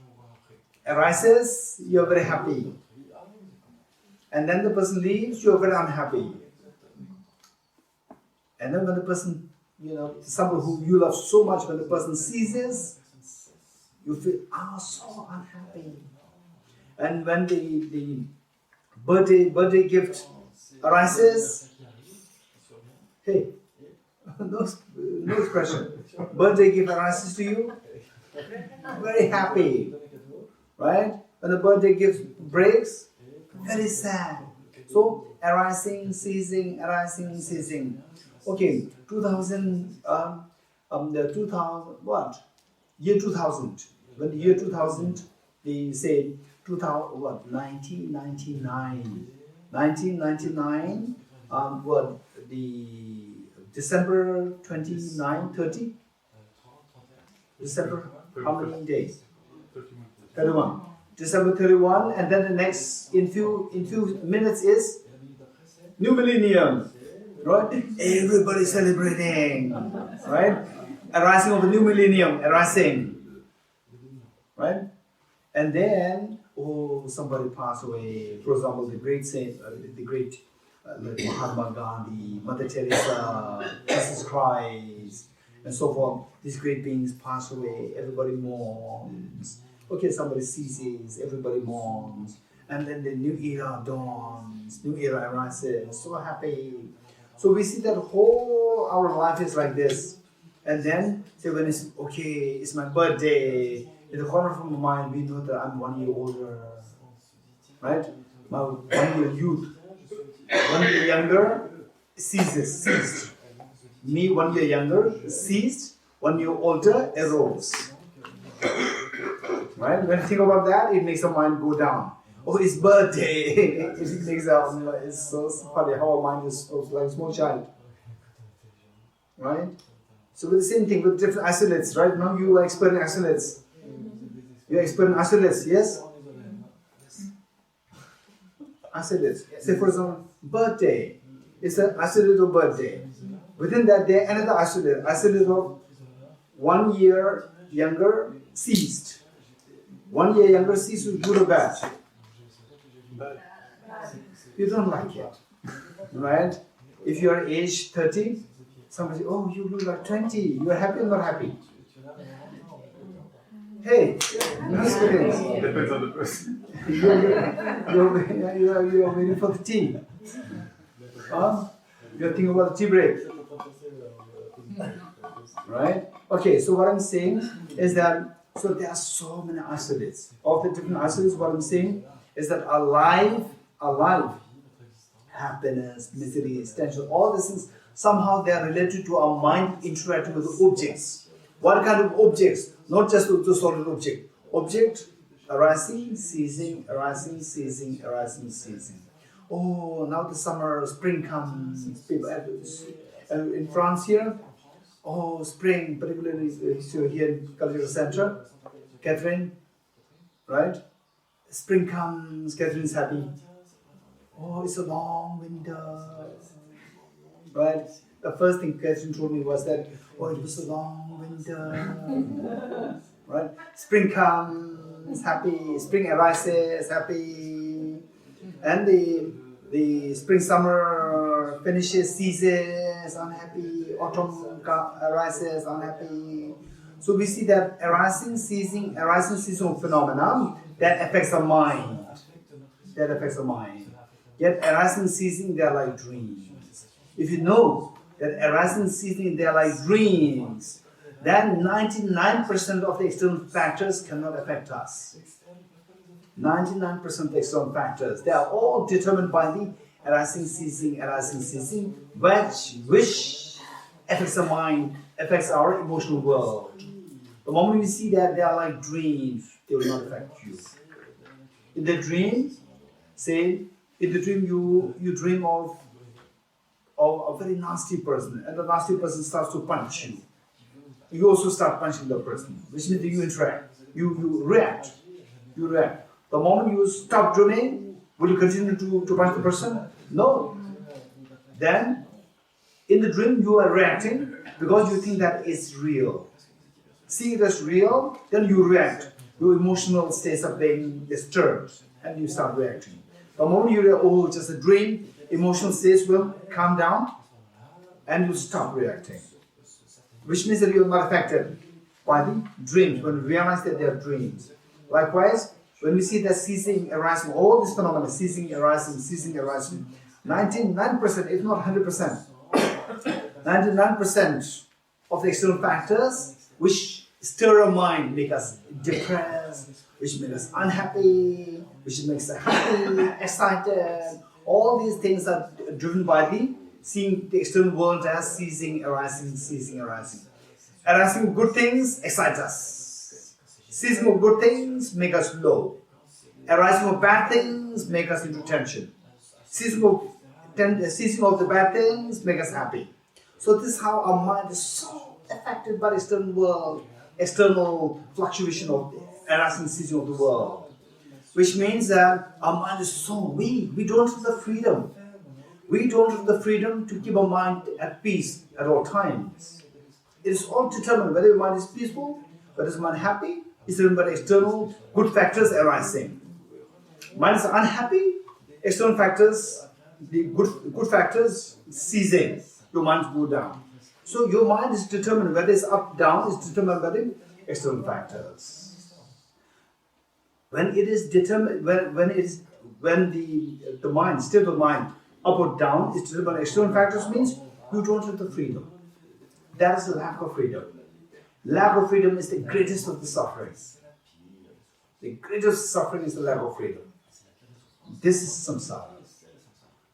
arises, you're very happy. And then the person leaves, you're very unhappy. And then when the person, somebody who you love so much, when the person ceases, you feel, so unhappy. And when the birthday gift arises, hey, no expression. Birthday gift arises to you, very happy, right? When the birthday gift breaks, very sad. So arising, ceasing. Okay, 2000. Year 2000. When the year 2000, they say 1999. 1999. The December 29, 30. December, how many days? 31. December 31, and then the next in few minutes is New Millennium, right? Everybody celebrating, right? Arising of the New Millennium, arising, right? And then oh, somebody passed away. For example, the great saint, like Mahatma Gandhi, Mother Teresa, Jesus Christ, and so forth. These great beings pass away. Everybody mourns. Okay, somebody ceases. Everybody mourns. And then the new era dawns. New era arises. So happy. So we see that whole our life is like this. And then, say when it's okay, it's my birthday. In the corner of my mind, we know that I'm 1 year older, right? My 1 year youth, 1 year younger, ceased. Me 1 year younger, ceased. 1 year older, arose. Right? When you think about that, it makes the mind go down. Oh, it's birthday. It makes it's so funny how our mind is like a small child. Right? So with the same thing with different isolates, right? Now you are experiencing isolates. You experience isolates, yes? Isolates. Say for example, birthday. It's an isolate of birthday. Within that day, another isolate. Isolate of 1 year younger ceased. 1 year younger ceased is good or bad? You don't like it. Right? If you are age 30, somebody says, oh, you look like 20. You are happy or not happy? Hey, Depends on the person. you're waiting for the tea. You're thinking about the tea break. Right? Okay, so what I'm saying is that, so there are so many isolates. Of the different isolates, what I'm saying is that our life, happiness, misery, tension, all these things, somehow they are related to our mind interacting with objects. What kind of objects? Not just the solid object. Object arising, ceasing, arising, ceasing, arising, ceasing. Oh, now the summer, spring comes. In France here, oh, spring, particularly here in Kalachakra Center, Catherine, right? Spring comes, Catherine's happy. Oh, it's a long winter, right? The first thing Catherine told me was that, oh, it was a long winter, right? Spring comes, happy. Spring arises, happy. And the spring summer finishes, ceases, unhappy. Autumn arises, unhappy. So we see that arising, ceasing phenomena that affects the mind. That affects the mind. Yet arising, ceasing, they are like dreams. If you know that arising, ceasing, they are like dreams, then 99% of the external factors cannot affect us. 99% of the external factors, they are all determined by the arising, ceasing, which affects the mind, affects our emotional world. The moment we see that they are like dreams, they will not affect you. In the dream, say, in the dream you dream of a very nasty person, and the nasty person starts to punch you. You also start punching the person, which means you interact, you react. The moment you stop dreaming, will you continue to punch the person? No. Then, in the dream you are reacting because you think that it's real. See it as real, then you react. Your emotional states are being disturbed, and you start reacting. The moment you realize, oh, just a dream, emotional states will calm down, and you stop reacting. Which means that you are not affected by the dreams, when you realize that they are dreams. Likewise, when we see that ceasing, arising, all these phenomena, ceasing, arising, 99%, if not 100%, 99% of the external factors which stir our mind, make us depressed, which make us unhappy, which makes us happy, excited. All these things are driven by the seeing the external world as ceasing, arising. Arising of good things excites us. Ceasing of good things make us low. Arising of bad things make us into tension. Ceasing of the bad things make us happy. So this is how our mind is so affected by the external world, external fluctuation of the arising, ceasing of the world. Which means that our mind is so weak. We don't have the freedom. We don't have the freedom to keep our mind at peace at all times. It is all determined whether your mind is peaceful, whether your mind is happy, is driven by the external good factors arising. Mind is unhappy, external factors, the good factors ceasing, your mind go down. So your mind is determined whether it's up, down, is determined by the external factors. When it is determined, when the mind, state of mind, up or down, is determined by external factors, means you don't have the freedom. That is the lack of freedom. Lack of freedom is the greatest of the sufferings. The greatest suffering is the lack of freedom. This is samsara.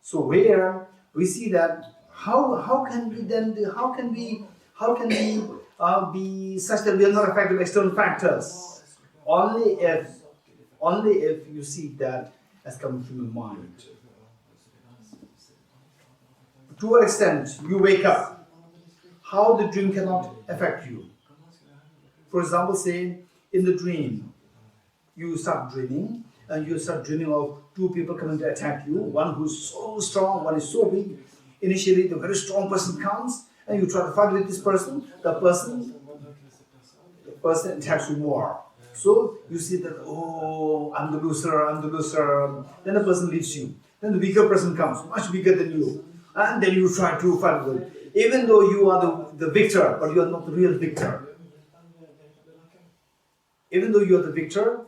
So where we see that how can we be such that we are not affected by external factors? Only if you see that as coming from the mind. To what extent you wake up, how the dream cannot affect you. For example, say in the dream, you start dreaming, and you start dreaming of two people coming to attack you, one who's so strong, one is so weak. Initially, the very strong person comes, and you try to fight with this person, the person attacks you more. So you see that, oh, I'm the loser. Then the person leaves you. Then the weaker person comes, much weaker than you. And then you try to fight with them. Even though you are the victor, but you are not the real victor. Even though you are the victor,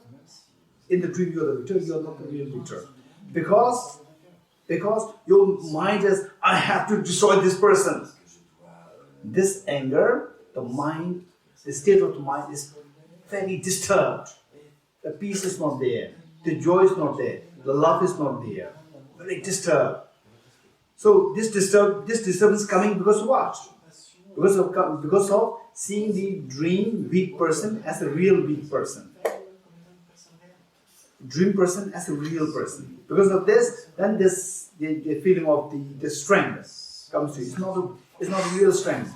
in the dream you are the victor, you are not the real victor. Because your mind is, I have to destroy this person. This anger, the mind, the state of the mind is very disturbed. The peace is not there. The joy is not there. The love is not there. Very disturbed. So this disturbance coming because of what? Because of seeing the dream weak person as a real weak person. Dream person as a real person. Because of this, then the feeling of the strength comes to you. It's not a real strength.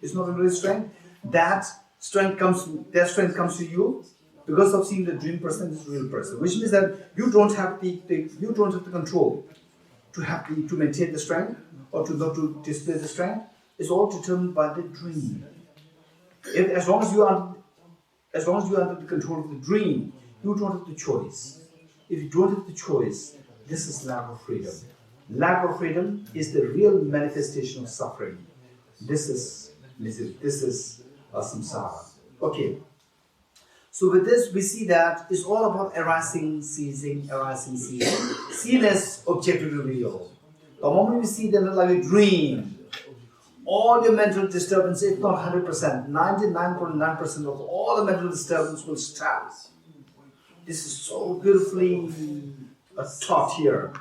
It's not a real strength. That strength comes to you because of seeing the dream person as a real person. Which means that you don't have the control to maintain the strength or to display the strength. It's all determined by the dream. As long as you are under the control of the dream, you don't have the choice. If you don't have the choice, this is lack of freedom. Lack of freedom is the real manifestation of suffering. This is samsara. Okay. So with this, we see that it's all about arising, ceasing. Seen as objectively real. The moment we see them like a dream, all your mental disturbance, if not 100%, 99.9% of all the mental disturbance will stop. This is so beautifully taught here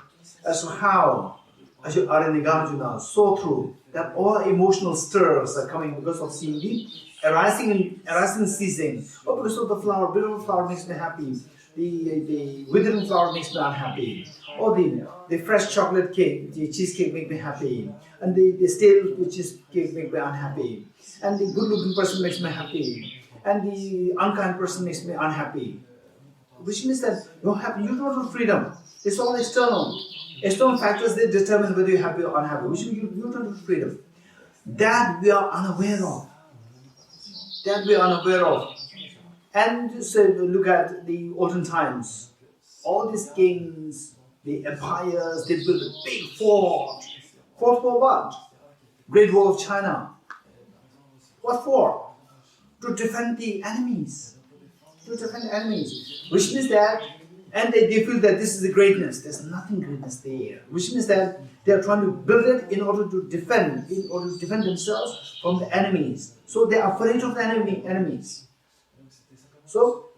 as to how, as you are in Nagarjuna, so true, that all emotional stirs are coming because of seeing the arising and ceasing. Oh, because of the flower, beautiful flower makes me happy. The withering flower makes me unhappy. Or the fresh chocolate cake, the cheesecake make me happy. And the stale cheesecake make me unhappy. And the good-looking person makes me happy. And the unkind person makes me unhappy. Which means that you're happy, you don't have freedom. It's all external. External factors, they determine whether you're happy or unhappy. Which means you don't have freedom. That we are unaware of. And so look at the olden times. All these kings, the empires, they built a big fort. Fort for what? Great Wall of China. What for? To defend the enemies. Which means that, and they feel that this is the greatness. There's nothing greatness there. Which means that they are trying to build it in order to defend themselves from the enemies. So they are afraid of the enemies. So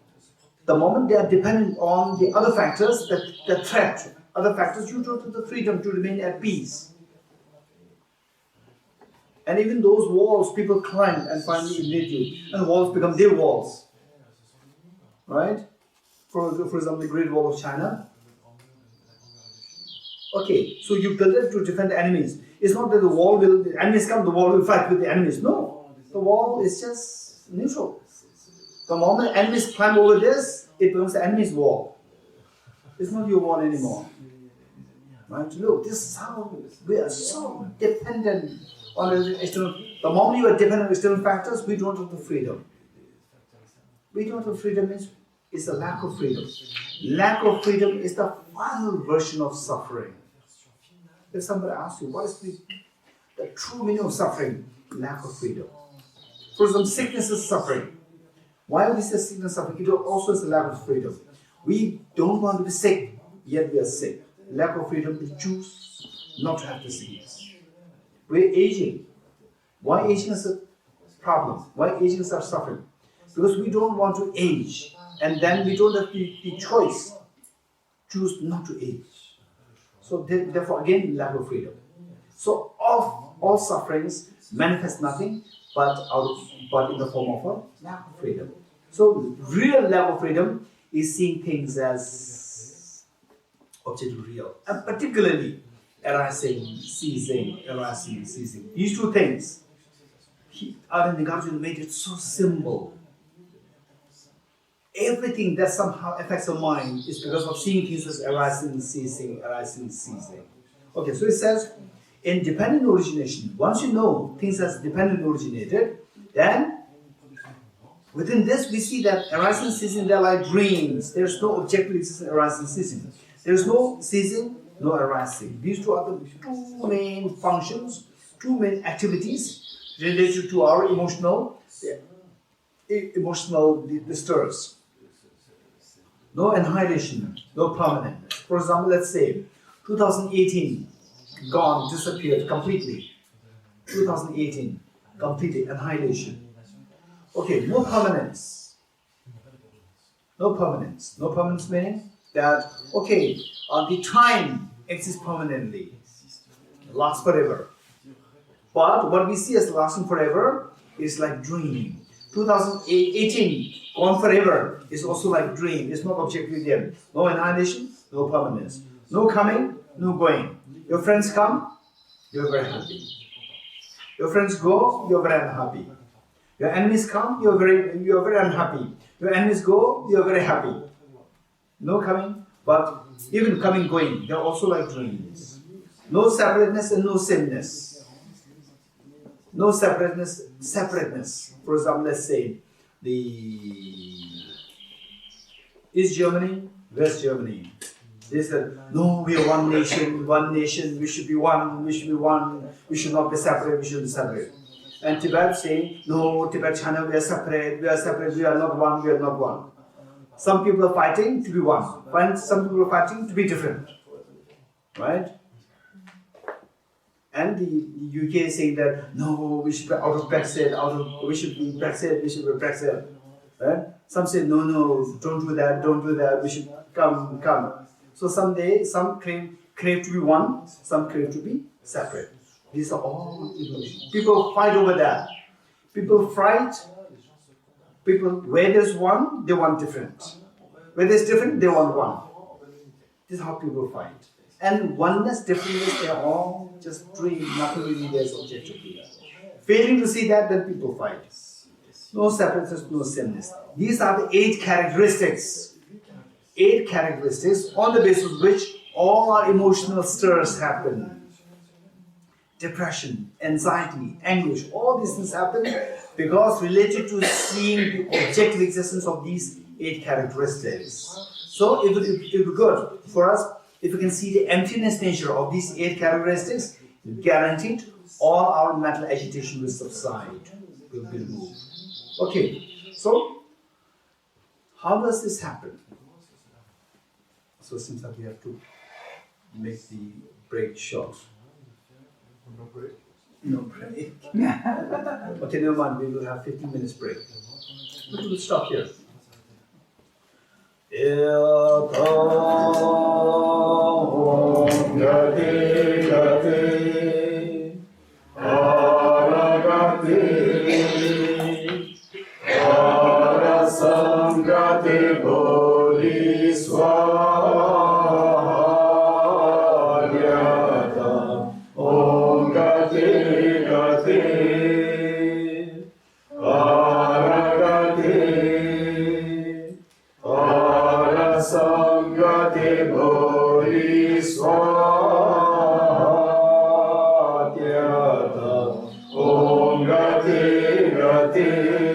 the moment they are dependent on the other factors, the threat, other factors, you don't have the freedom to remain at peace. And even those walls, people climb and finally invade you, and the walls become their walls. Right? For example, the Great Wall of China. Okay, so you build it to defend the enemies. It's not that the enemies come, the wall will fight with the enemies. No, the wall is just neutral. The moment enemies climb over this, it becomes the enemy's wall. It's not your wall anymore. Right? Look, this is how we are so dependent on the external. The moment you are dependent on external factors, we don't have the freedom. We don't have freedom means is a lack of freedom. Lack of freedom is the final version of suffering. If somebody asks you, what is the true meaning of suffering? Lack of freedom. For example, sickness is suffering. Why we say sickness is suffering? It also is a lack of freedom. We don't want to be sick, yet we are sick. Lack of freedom to choose not to have the sickness. We're aging. Why aging is a problem? Why aging is our suffering? Because we don't want to age, and then we don't have the choice. Choose not to age. So therefore, again, lack of freedom. So all sufferings manifest nothing but in the form of a lack of freedom. So real lack of freedom is seeing things as objectively real, and particularly arising, ceasing, arising, ceasing. These two things, Nagarjuna made it so simple. Everything that somehow affects the mind is because of seeing things as arising, ceasing, arising, ceasing. Okay, so it says, in dependent origination, once you know things as dependent originated, then within this we see that arising, ceasing, they're like dreams. There's no objective existence arising, ceasing. There's no ceasing, no arising. These two are the two main functions, two main activities related to our emotional disturbs. No annihilation, no permanent. For example, let's say 2018 gone, disappeared completely. 2018 completely annihilation. Okay, no permanence. No permanence. No permanence meaning that okay, the time exists permanently, lasts forever. But what we see as lasting forever is like dream. 2018 gone forever is also like dream. It's not objectively there. No annihilation, no permanence. No coming, no going. Your friends come, you're very happy. Your friends go, you're very unhappy. Your enemies come, you're very unhappy. Your enemies go, you're very happy. No coming, but even coming, going, they're also like dreams. No separateness and no sameness. No separateness. For example, let's say East Germany, West Germany. They said, no, we are one nation, we should be one, we should not be separate, we should be separate. And Tibet saying, no, Tibet, China, we are separate, we are not one. Some people are fighting to be one, some people are fighting to be different. Right? And the UK is saying that, no, we should be out of Brexit, we should be Brexit. Right? Some say, no, don't do that, we should come. So someday, some crave to be one, some crave to be separate. These are all illusions. People fight over that. Where there's one, they want different. Where there's different, they want one. This is how people fight. And oneness, differentness, they're all just dream, nothing really there is objectively. Failing to see that, then people fight. No separateness, no sameness. These are the 8 characteristics. 8 characteristics on the basis of which all our emotional stirs happen. Depression, anxiety, anguish, all these things happen because related to seeing the objective existence of these 8 characteristics. So it would be good for us if we can see the emptiness nature of these 8 characteristics, guaranteed all our mental agitation will subside, will be removed. Okay, so how does this happen? So it seems that we have to make the break short. No break? No break. Okay, never mind, we will have 15 minutes break. We will stop here. Om Gati Gati